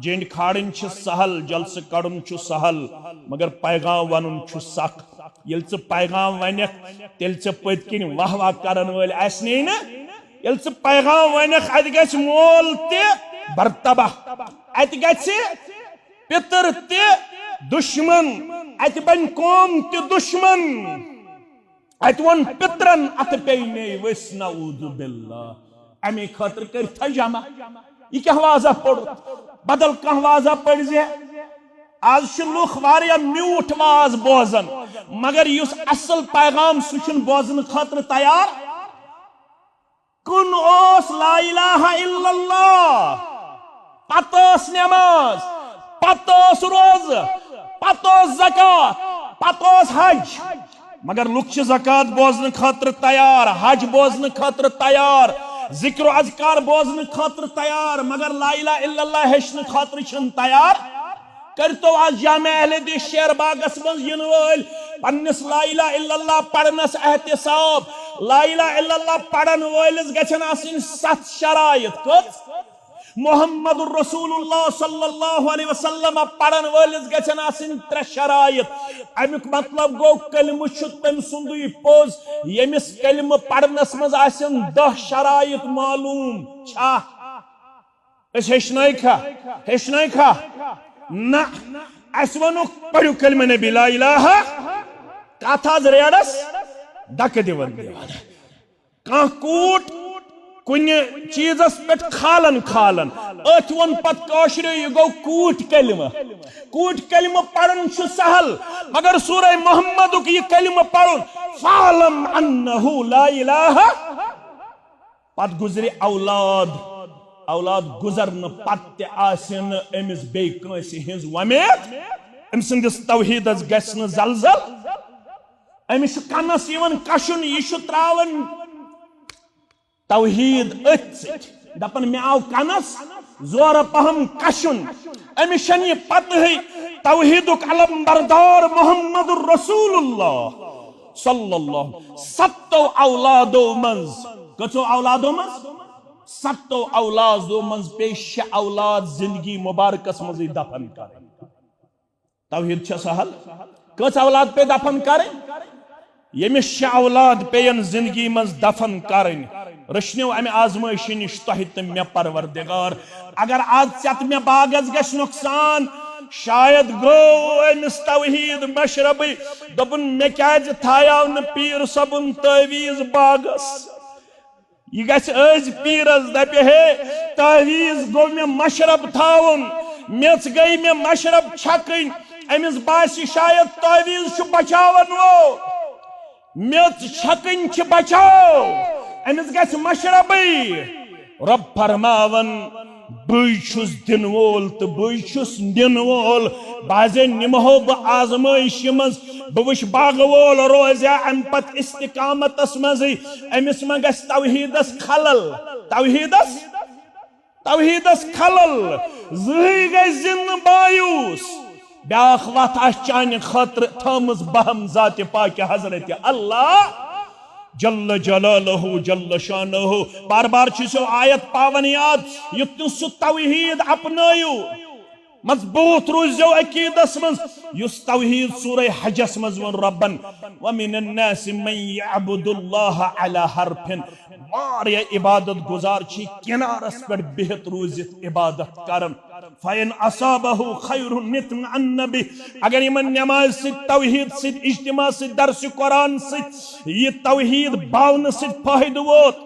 जिन खाड़न सहल जलस कड़न सहल मगर पैगाम वन सख ये पैगाम वन तेल पत किन वाह वाह करन वल आसने ना ये पैगाम वन अत ग मोल तर्तबा अत ग पितर दुश्मन अत बन कौम दुश्मन अत वन पितरन अत पे वस नऊज़ु बिल्लाह अमे खतर कर जमा यह क्या वाजा पढ़ बदल कह वाजा पढ़ जे आज लुख वारिया म्यूठ वाज बोजन मगर युस असल पैगाम सह बोजन खतर तैयार कुन ओस ला इलाहा इल्लल्लाह पतोस नमाज पतोस रोज पतोस ज़कात पतोस हज मगर लुक ज़कात बोजन खतर तैयार हज बोजन खतर तैयार जिक्र अज़कार बोजन खतर तैयार मगर ला इलाहा इल्लल्लाह हेचन खतर छन तैयार कर तो आज जामे अहले दिस शेर बागस मज इन वल पन्नस ला इलाहा इल्लल्लाह पढ़नस एहतिसाब ला इलाहा इल्लल्लाह पढ़न वलिस गछन आसिन 7 शराइत कत मोहम्मद रसूलुल्लाह सल्लल्लाहु अलैहि वसल्लम पढ़न वलिस गछन आसिन 3 शरायत। अमुक मतलब गो कलम तम सुंदुई पोज यमिस कलम पढ़नस मज आसिन 10 शरायत मालूम छा हेशनाई खा ना अस वनो पढ़ु कलम नबी ला इलाहा कथाज रेडस दक दिवन कह कूट कुन चीजस पे खालन अथ वन पत काशर यह गो कूट कलिम पढ़न सहल मगर सूरह मोहम्मद यह कलिम पढ़न फालम अन्नहु ला इलाहा पत गुजरे औलाद गुजरन पत आसिन अमिस बे कंसी हिंज वमेद अम संदिस तौहीदस गसन जलजल अमिस कनस यवन कशुन यह त्रावन तौहीद दपन मे आव कनस जोर पहम कशुन अमिस छन यह पत तौहीदुक अलम बरदार मोहम्मद रसूलुल्लाह सल्लल्लाहु 7 औलादो मंज कचो औलादो मंज 7 औलादो मंज पे 6 औलाद जिंदगी मुबारकस मज दफन कर तौहीद छ सहल कच औलाद पे दफन कर यमिस 6 औलाद पेन जिंदगी मज दफन कर रश्नो अमे आजमाइश निश तह मे परवरदिगार अगर आज चत मे बागस गश नुकसान शायद गो अमिस तौहीद मशरब दपन मे क्या थायाव न पीर सबन तवीज बागस यह गज पीरस दपे हे तवीज गो मे मशरब थावन मेच गई मे मशरब छकन अमिस बासी शायद तवीज बचावन वो मेच छकन बचाओ अमिस गछ मशरबी रब फरमावन बुस दिन वोल तो बुस दिन वोल बाजे निमहो ब आजमाइश मज बुश बाग वोल रोजा अम पत इस्तिकामतस मज अमिस म गछ तौहीदस खलल जही गई जिन बायूस ब्याख वत चान खतर थमस बहम जात पाक हजरत अल्लाह जल्ल जलालहु जल्ल शानहु बार बार सो आयत पावन याद युत सु तौहीद अपनायु मजबूत रोजो अकीदस मज युस तौहीद सूरह हजस मज वन रब्बन व मिनन नास मन यअबुदुल्लाह अला हरफिन वारिया इबादत गुजार छी किनारस पर बेहत रोजित इबादत करन फइन असाबहु खैरुन नितन अन्नबी अगर यमन नमाज से तौहीद से इज्तिमा से दर्स कुरान से ये तौहीद बावन से फायदा वोत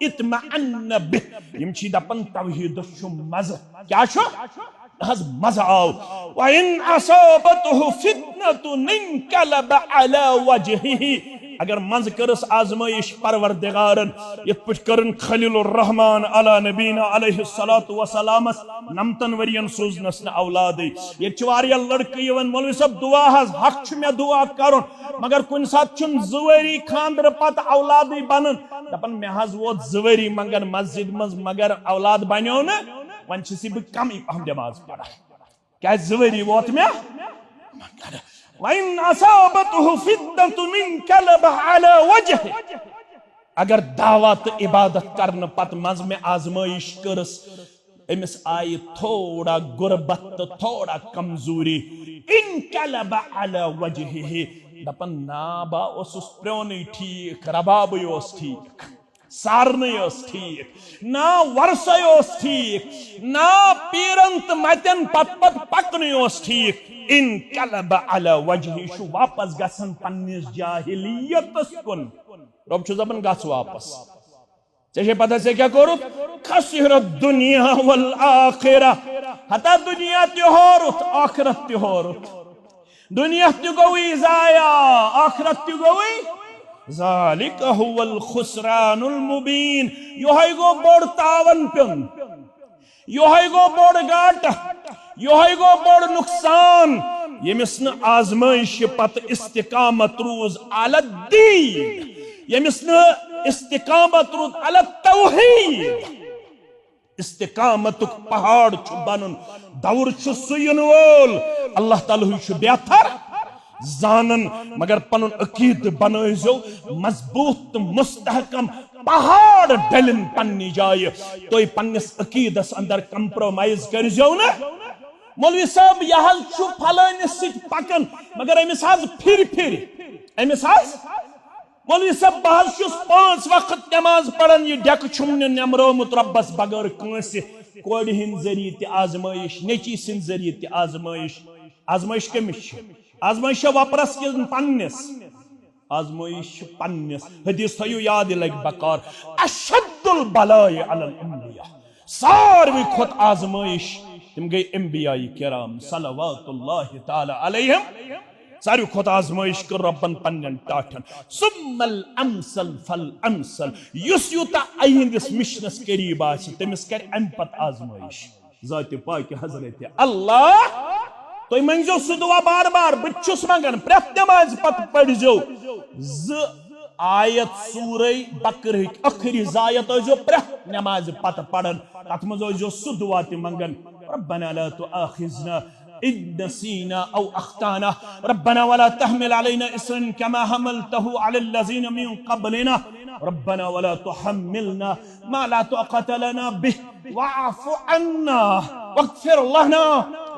इत्मा अन्नबी यम छी दपन तौहीद छु मज क्या छु हज मजा आओ व इन असाबतहु फितनतुन इनकलब अला वजहिही अगर मंज करस आजमाइश परवरदिगारन यत पठ करन खलीलुर रहमान अला नबीना अलैहि सलातु व सलामस नमतन वरियन सोजनस न औलाद ये चवारिया लड़की यवन मौलवी सब दुआ हज हक छ मे दुआ करुन मगर कुन साथ छुन जुवरी खांदर पत औलाद बनन दपन मे हज वो जुवरी मंगन मस्जिद मज मगर औलाद बन्यो न वन छी ब कम हम नमाज पढ़ा क्या जुवरी वोत मे मगर वइन असाबतहु फितनतुन इनकलब अला वजह अगर दावत इबादत करन पत मज में आजमाइश करस अमिस आई थोड़ा गुरबत थोड़ा कमजोरी इनकलब अला वजहिही दपन ना बा ओसुस प्रोनी ठीक रबाब ओस ठीक सारने ओस ठीक ना वर्षय ओस ठीक ना पीरंत मतन पत पकने ओस ठीक इन कलब अला वजही शु वापस गसन पन्निस जाहिलियतस कुन रब छु जबन गस वापस चेहे पता से क्या करो खसिर दुनिया वल आखिरह हता दुनिया त्योहारुत आखिरत त्योहारुत दुनिया त्यो गई जाया आखिरत त्यो गई ज़ालिका हुवल खुसरानुल मुबीन योhay गो बोड़ तावन पिन योhay गो बोड़ गाट योhay गो बोड़ नुकसान यमिस न आजमाइश पत इस्तिकामत रोज अला दीन यमिस न इस्तिकामत रोज अला तौहीद इस्तिकामतुक पहाड़ छु बनन दौर छु सुयन वोल अल्लाह ताला छु बेहतर जानन मगर पनुन अकीद बनइजो मजबूत मुस्तहकम पहाड़ डलिन पन्नी जाए तो पन्निस अकीदस अंदर कंप्रोमाइज करजो न मौलवी साहब यह फलानिस पकन मगर अमिस फिर अमिस मौलवी साहब बह 5 वक्त नमाज पढ़न यह डेक छुम नमरोमुत रब्बस बगैर कंस कोड़ हिंद जरिए त आजमाइश नेची सिंद जरिए त आजमाइश कमिश आजमाइश वपरस के पन्निस आजमाइश पन्निस हदीस थयो याद लग बकार अशद्दुल बलाए अलल अंबिया सारवी खोत आजमाइश तिम गई अंबियाई किराम सल्लल्लाहु तआला अलैहिम सारी खोत आजमाइश कर रब्बन पन्नन टाठन सुम्मल अमसल फल अमसल युस युता अहिंदिस मिशनस करीब आसि तमिस कर अम पत आजमाइश जाति पाक हजरत अल्लाह तो मंजो सु दुआ बार बार बच्चुस मंगन प्रत नमाज पत पढ़जो ज आयत सूरे बकर आखिरी जायत जो प्रत नमाज पत पढ़न तत मजो जो सु दुआ ति मंगन रब्बना ला तुआखिजना إن نسينا أو أخطأنا ربنا ولا تحمل علينا إصرا كما حملته على الذين من قبلنا ربنا ولا تحملنا ما لا طاقة لنا به واعف عنا واغفر لنا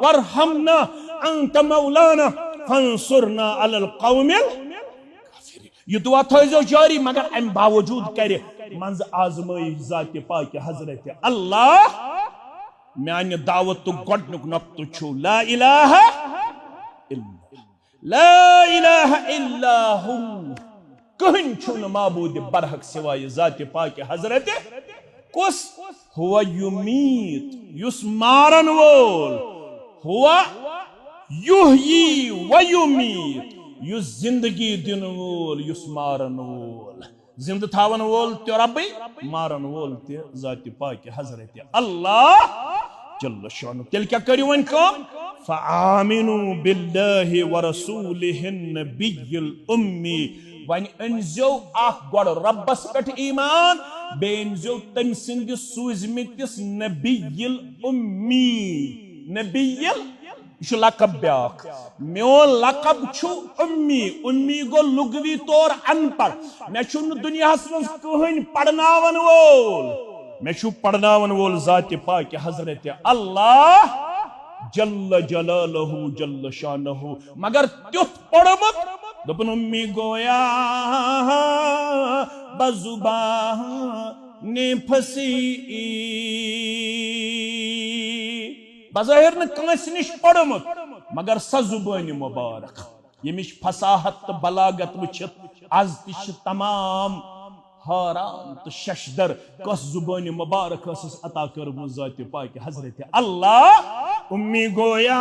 وارحمنا أنت مولانا فانصرنا على القوم الكافرين ये दुआ थो जारी मगर अम बावजूद करे मंज आजमाई जात पाक हजरत अल्लाह म्यान दावत तो गडनुक नक्तु छु ला इलाहा इल्ला हु कहन छु न माबूद बरहक सिवाय जात पाक हजरत कुस हुवा युमीत युस मारन वोल हुवा युहयी व युमीत युस जिंदगी दिन वोल युस मारन वोल जिंद थावन वोल ते रब्बी मारन वोल ते जात पाक हजरत अल्लाह जल्ल शानु तेल क्या करियो वन काम फआमिनु बिल्लाहि व रसूलिहिन नबिय्युल उम्मी वन अनजो आख गड रब्बस पेट ईमान बेनजो तम सिंद सूजमितिस नबिय्युल उम्मी नबिय्युल छु लकब ब्याख मेरो लकब छु उम्मी उम्मी गो लुगवी तौर अनपढ़ मे छु दुनिया में कहन पढ़नावन वोल मे छु पढ़नावन वोल जात पाक हजरत अल्लाह जल्ल जलालहु जल्ल शानहु मगर त्युत पढ़मत दोपन उम्मी गोया बजुबान ने फसी बज़ाहिर न कंस निश पढ़मत मगर सजुबानी मुबारक यमिश फसाहत तो बलागत वुचित आज तिश तमाम हारान तो शशदर कस जुबानी मुबारक अता कर जात पाक हजरत अल्लाह उम्मी गोया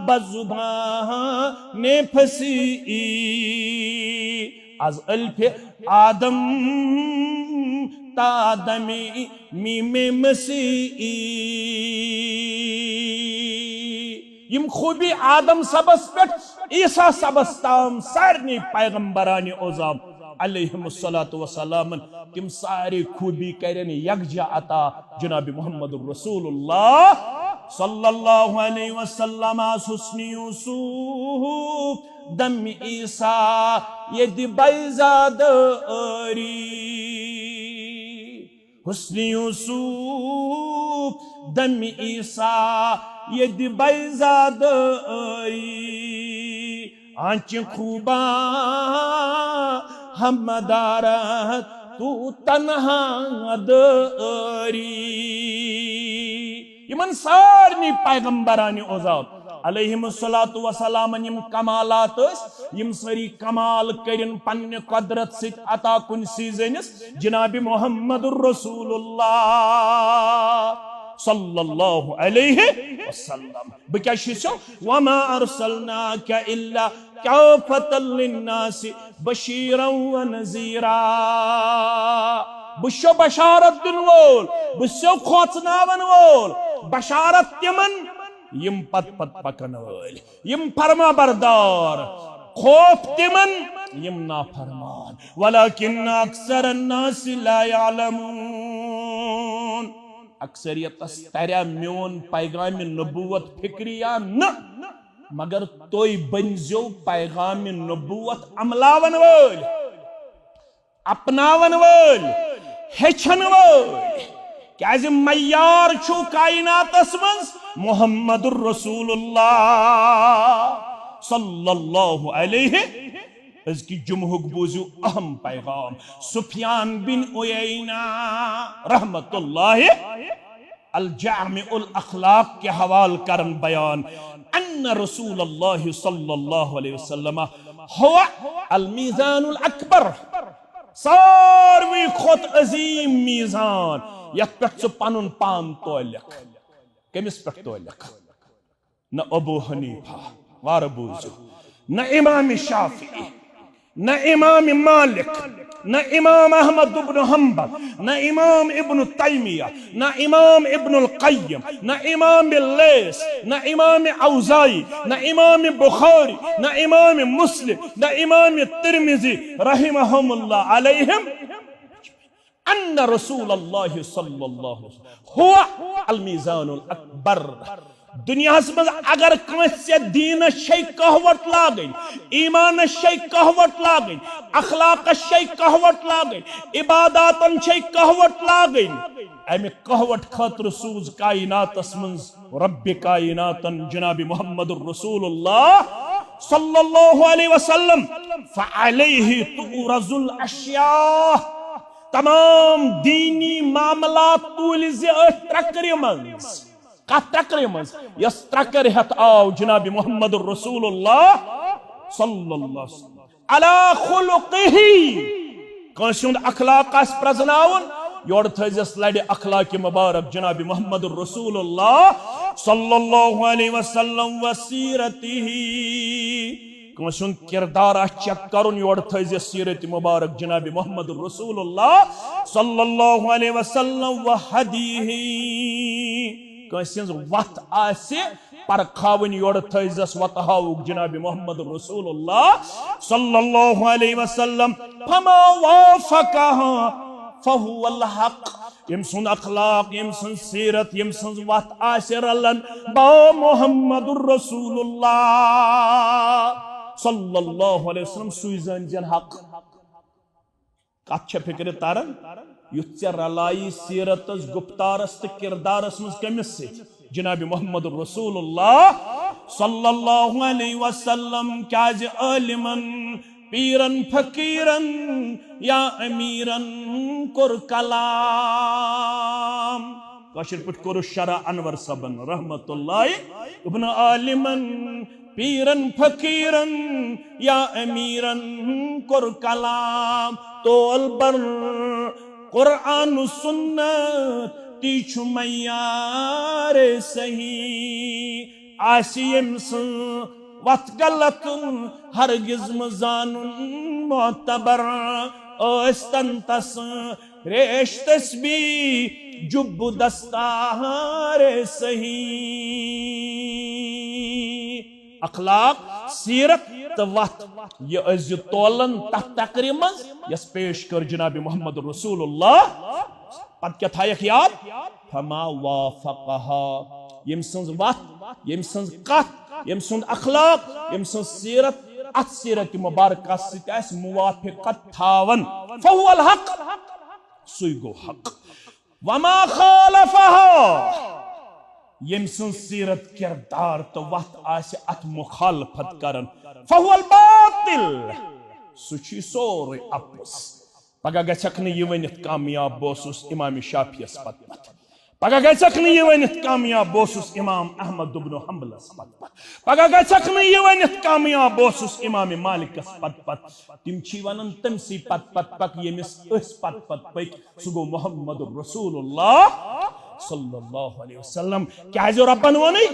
बजुबान ने फसी आज अल्फे आदम तादमी मीमे मसी यम खूबी आदम सबस पे ईसा सबस ताम सारनी पैगंबरानी ओजाम अलैहिमुस्सलातु वस्सलाम तिम सारी खूबी करन यकजा अता जनाब मुहम्मद रसूलुल्लाह सल्लल्लाहु अलैहि वसल्लम हुस्न यूसुफ दम ईसा यदि बैजादरी हुस्न यूसुफ दम ईसा यदि बैजादरी आंच खूबा हमदारत तू तन्हा दरी यमन सारनी पैगंबरानी ओजाब अलैहिमुस्सलातु वस्सलाम यम कमालात यम सरी कमाल करिन पन्ने कुदरत सित अता कुन सीजनिस जनाब मुहम्मदुर रसूलुल्लाह सल्लल्लाहु अलैहि वसल्लम बक्या शिसो वमा अरसलनाका इल्ला काफतल लिन्नास बशीरन व नज़ीरा बुशो बशारत दिन वोल बुशो खोचनावन वोल बशारत यमन यम पत पत पकन वोल यम फरमा बरदार खौफ तिमन यम नाफरमान वलाकिन अक्सर अन्नास ला यालमून अक्सरियत तरया म्योन पैगाम नबूवत फिक्रिया न मगर तोय बनजो पैगाम नबूवत अमलावन वोल अपनावन वल हेचन वल क्या मयार छु कायनातस मज मुहम्मदुर रसूलुल्लाह सल्लल्लाहु अलैहि इसकी जुमहुक बूजू अहम पैगाम सुफियान बिन उयैना रहमतुल्लाह अल जामिउल अखलाक के हवाल करन बयान अन्ना रसूलुल्लाह सल्लल्लाहु अलैहि वसल्लम हुवा अल मीज़ानुल अकबर सारवी खुद अजीम मीज़ान यत पे पनुन पान तोलक कमिस पे तोलक न अबू हनीफा वार बूजू न इमाम शाफी न इमाम मालिक न इमाम अहमद इब्न हम्बल न इमाम इब्न तैमिया न इमाम इब्न क़य्यिम न इमाम लैस न इमाम औज़ाई न इमाम बुखारी न इमाम मुस्लिम न इमाम तिर्मिज़ी रहमहुमुल्लाह अलैहिम अन्ना रसूलुल्लाह सल्लल्लाहु अलैहि वसल्लम हुवा अल मीज़ानुल अकबर दुनिया मज अगर कंसे दीन शे कहवट लागन ईमान शे कहवट लागन अखलाक शे कहवट लागन इबादतन शे कहवट लागन अमे कहवट खतर सूज कायनातस मज रब्बि कायनातन जनाब मुहम्मदुर रसूलुल्लाह सल्लल्लाहु अलैहि वसल्लम फअलैहि तुरजुल अशिया तमाम दीनी मामलात तुल त्रकरि मज यस त्रकर हत आव जनाब मुहम्मदुर रसूलुल्लाह सल्लल्लाहु अलैहि वसल्लम अला खुलुक़िही कंसुंद अखलाक आस प्रजनावन योर थजस लड़े अखलाक मुबारक जनाब मुहम्मदुर रसूलुल्लाह सल्लल्लाहु अलैहि वसल्लम वसीरतिही कंसुंद किरदार चेक करुन योर थजस सीरत मुबारक जनाब मुहम्मदुर रसूलुल्लाह सल्लल्लाहु अलैहि वसल्लम व हदीही कंसिंज वत आसे पर खावन योर थजस वत हाउक जनाब मुहम्मद रसूलुल्लाह सल्लल्लाहु अलैहि वसल्लम फमा वाफकहा फहुवल हक यम सुन अखलाक यम सुन सीरत यम सुन वत आसे रलन बा मुहम्मदुर रसूलुल्लाह सल्लल्लाहु अलैहि वसल्लम सुइजन जन हक कच्छ फिक्र तारन युत्य रलाई सीरतस गुप्तारस तो किरदारस मज कमिस से जनाब मोहम्मद रसूलुल्लाह सल्लल्लाहु अलैहि वसल्लम क्या आलिमन पीरन फकीरन या अमीरन कुर कलाम कशिर पट कुर शरा अनवर सबन रहमतुल्लाह इब्न आलिमन पीरन फकीरन या अमीरन कुर कलाम तो अलबर कुरान सुन्नत तीछु मयार सही आसियम वत गलत हरगिज मजानुन मोतबर तस रेश्तस भी जुब दस्तार सही अखलाक सीरत तो वत ये अज़ तोलन तथ तकरीर मज यस पेश कर जनाब मुहम्मद रसूलुल्लाह पद क्या था याद फमा वाफकहा यम सन्ज वत यम सन्ज कथ यम सन्ज अखलाक यम सन्ज सीरत अत सीरत मुबारक सत मुवाफिकत थावन फहुवल हक सुई गो हक वमा खालफहा यम सन्ज सीरत किरदार तो वत आसे अत मुखालफत करन फहुवल बातिल सुची सोरे अप्स पगा गछक न ये वनित कामयाब बोसुस इमाम शाफियस पत पगा गछक न ये वनित कामयाब बोसुस इमाम अहमद इब्न हम्बलस पत पगा गछक न ये वनित कामयाब बोसुस इमाम मालिकस पत तिम छी वनन तमसी पत यमिस अस पत पक सुगो मुहम्मद रसूलुल्लाह सल्लल्लाहु अलैहि वसल्लम क्या जो रब्बन वनी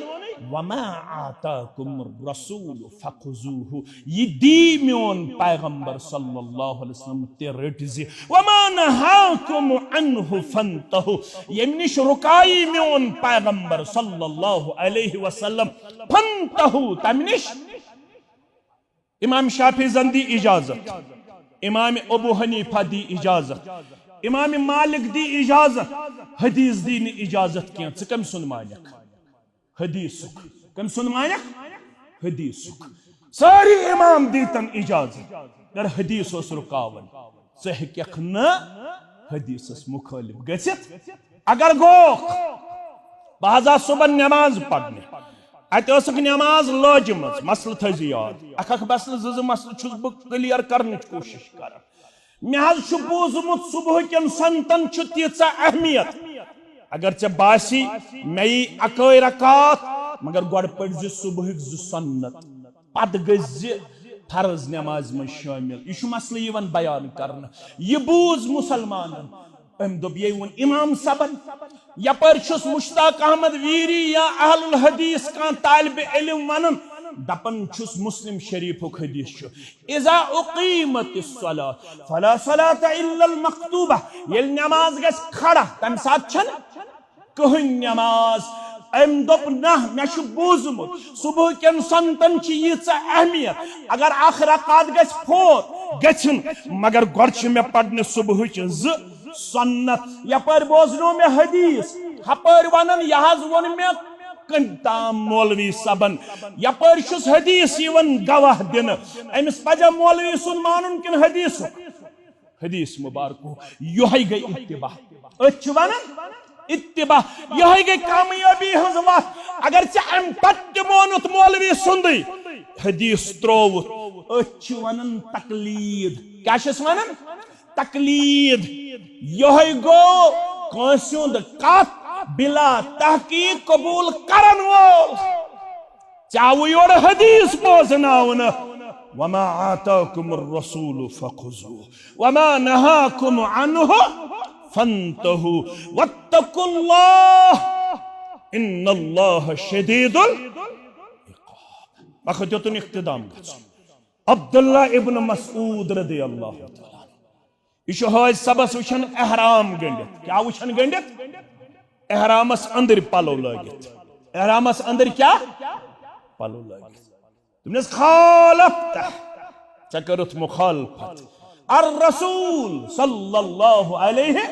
वमा आताकुम रसूल फखुजूहु ये दी म्योन पैगंबर सल्लल्लाहु अलैहि वसल्लम ते रटजी वमा नहाकुम अन्हु फंतहु यमनिश रुकाई म्योन पैगंबर सल्लल्लाहु अलैहि वसल्लम फंतहु तमनिश इमाम शाफी जंदी इजाजत इमाम अबू हनीफा दी इजाजत इमाम मालिक दी इजाजत हदीस दी ने इजाजत किया कम सुन मानक हदीस कम सुन मानक हदीस सारी इमाम दीतन इजाजत कर हदीस रुकावन हेक न हदीसस मुखालिफ गसित अगर गो बह सुबह नमाज पढ़ने अत नमाज लाजम मसल थज याद अख मसल जो मसल बह क्लियर करने कोशिश कर मे बूजमुत सुबह कन संतन तीच अहमियत अगर चे बासी मे अकै रकात मगर गड पढ़ सुबह सुन्नत पत गज फर्ज नमाज में शामिल यह मसल बयान कर यह बूज मुसलमान अम दोप ये वोन इमाम सबन यपर मुश्ताक अहमद वीरी या अहलुल हदीस का तालिब इल्म वनन दपन मुस्लिम शरीफुक हदीस इज़ा उक़ीमतिस सलात फला सलाता इल्लल मक्तूबा येल नमाज गस खड़ा तम साथ छन कहीं नमाज अम दोप ना मे बूजमुत सुबह कन संतन यीच अहमियत अगर अख रकात गस फोर गछन मगर गोड़ मे पढ़ने सुबह सुन्नत यपर बोजनो में हदीस हपर वनन यह वोन मे कंताम मौलवी सबन यपर हदीस गवाह दिन अमिस पजा मौलवी सुन मानुन किन हदीस हदीस मुबारक यह गई इत्तिबा वन इत्तिबा यह गई कामयाबी हज वत अगर अम पत मोनुत मौलवी सुंद हदीस त्रोवुत वनन तकलीद क्या वनन तकलीद यह गो कंसुंद कत बिला तहकीक कबूल करन वोल चाव योर हदीस बोजनावन वमा आताकुमुर रसूल फखुजू वमा नहाकुम अन्हु फंतहु वत्तकुल्लाह इन्नल्लाह शदीदुल इक़ाब अखदतुन इख्तिदाम अब्दुल्ला इब्न मसऊद रदियल्लाहु तआला यह हज सबस वुचन एहराम गंडित क्या वुचन गंडित एहरामस अंदर पलो लगित एहरामस अंदर क्या पलो लगित तुमने खालफत चकरुत मुखालफत अर रसूल सल्लल्लाहु अलैहि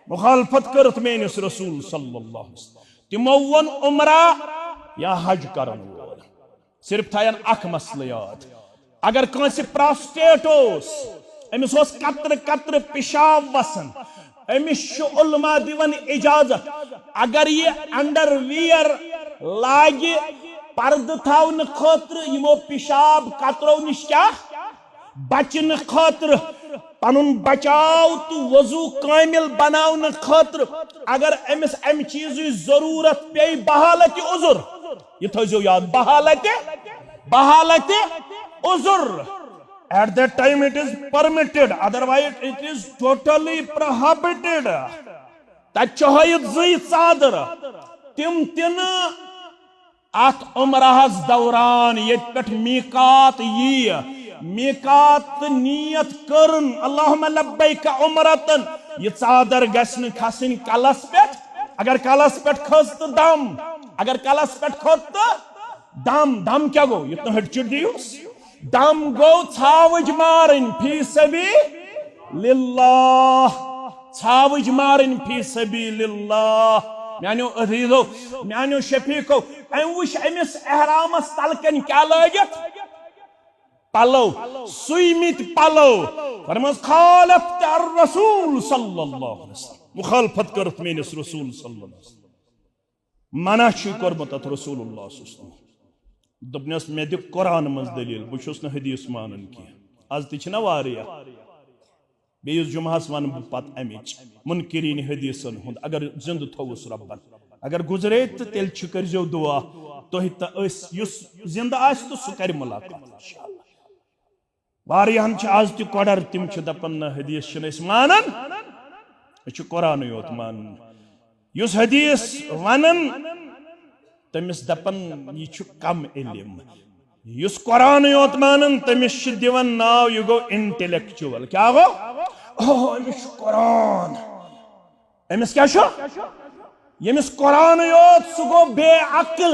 मुखालफत करत मेनिस रसूल सल्लल्लाहु अलैहि वसल्लम तिमो वन उमरा या हज करन वोल सिर्फ थायन अख मसल याद अगर Kans prostate Amish Qatar Qatar पिशाब वसन अमिस उलमा दिवन इजाजत अगर ये अंडरवियर लागे पर्द थावन खतर यमो पिशाब कतरो निश क्या बचन खतर पनुन बचाव तो वजू कामिल बनावन खतर अगर अमिस अम चीज जरूरत पे बहालत उजुर ये थो याद बहालत उजुर at that time it is permitted otherwise it is totally prohibited तचहयत जई चादर तिम तिन अत उमराहस दौरान येत पेट मीकात यी मीकात नियत करन अल्लाहुम्मा लब्बैक उमरतन ये चादर गसन खसन कलस पेट अगर कलस पेट खस तो दम अगर कलस पेट खस तो दम क्या गो इतना हटचिट दियोस दम गो छावज मारन फी सबीलिल्लाह छावज मारन फी सबीलिल्लाह म्यानो अजीजो म्यानो शफीको अम वुश अमिस एहरामस तलकन क्या लगित पलो सुइमित पलो फरमास खालफत अर रसूल सल्लल्लाहु अलैहि वसल्लम मुखालफत करत मेनिस रसूल सल्लल्लाहु अलैहि वसल्लम मना छ करमत रसूलुल्लाह सल्लल्लाहु अलैहि वसल्लम दपनस मे दि कुरान मज दलील बहुस न हदीस मानन की आज तना वारिया बेस जुमहस वन पत अमिच मुनकरीन हदीसन हुंद अगर जिंद थोस रब्बन अगर गुजरे तो तेल करजो दुआ तुह युस जिंद आस तो सह कर मुलाकात इंशाअल्लाह वारियाहन आज ति कोडर तिम दपन न हदीस मानन कुरान योत मानन युस हदीस वनन तमिस दपन यह कम इल्म युस कुरान योत मानन तमिस दिवन नाव यह गो इंटेलेक्चुअल क्या गो अमिस कुरान अमिस क्या यमिस कुरान योत सह गो बेअक्ल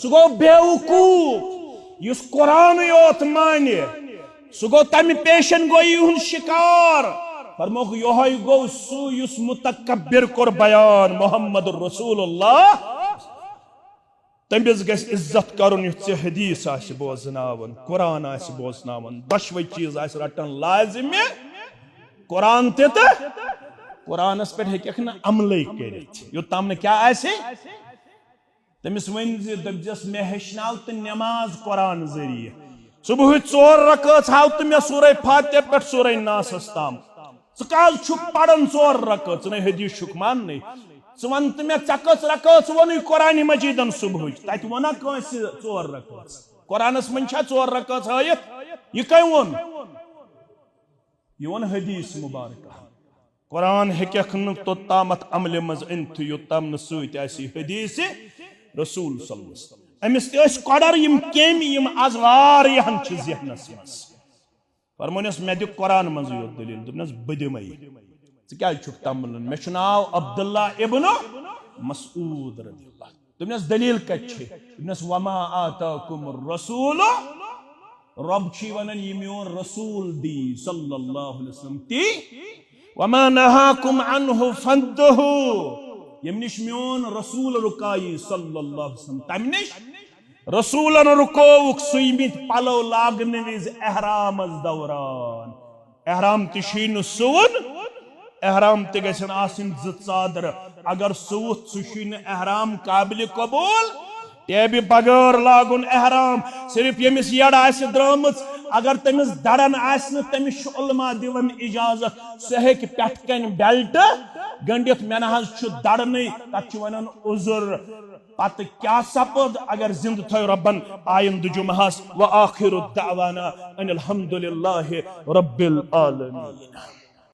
सह गो बेवकूफ युस कुरान योत माने सह गो तमि पेशन गो युन शिकार फरमोख यह गो सु युस मुतकब्बिर कोर बयान मोहम्मद रसूलुल्लाह तमिस गस इज्जत करुन युथ हदीस आसि बोजनावन कुरान आसि बोजनावन दशवै चीज आसि रटन लाजिम कुरान ते कुरानस पे हेक न अमल कर योतम क्या आसे तमिस वन दस मे हेचनाव तो नमाज कुरान जरिए सुबह 4 रकात हाव तो मे सूरह फातिहा पे सूरह नास ताम पढ़न 4 रकात न हदीस मान वन तो मे कस रकात वन कुरान मजीदन सुबह तत वना 4 रकात कुरानस मन 4 रकात हायत यह कम वोन यह वोन हदीस मुबारक कुरान हेक तोतामत अमल मज अनत योतम सी हदीस रसूल अमिस कड़र केम आज वारियान जहनस मज फरमोनस मे दिख कुरान मज योत दलील दोपनस बह दिमे क्या तमलन मे नाव अब्दुल्ला इब्न मसूद रदियल्लाहु दोपनस दलील कत दोपनस वमा आताकुम रसूल रब वनान यह मोन रसूल दी सल्लल्लाहु अलैहि वसल्लम ती वमा नहाकुम अन्हु फंतहु यम निश मोन रसूल रुकाई सल्लल्लाहु अलैहि वसल्लम तम निश रसूलन रुकोवुक सुइमित पलो लागने विज एहराम दौरान एहराम तिशीन सुवन एहराम ते गसन आसिन ज चादर अगर सुवत सुशीन एहराम काबिल कबूल ते बगैर लागुन एहराम सिर्फ यमिस यड़ आस द्रमच अगर तमिस दड़न आस तमिस उलमा दिवन इजाजत सह हेक पेट कन बेल्ट गंडित मे ना दड़न तत वन उजुर पत क्या सपद अगर जिंद थो रब्बन आइंद जुमहस व आखिरु दअवाना अनिल हम्दुलिल्लाहि रब्बिल आलमीन।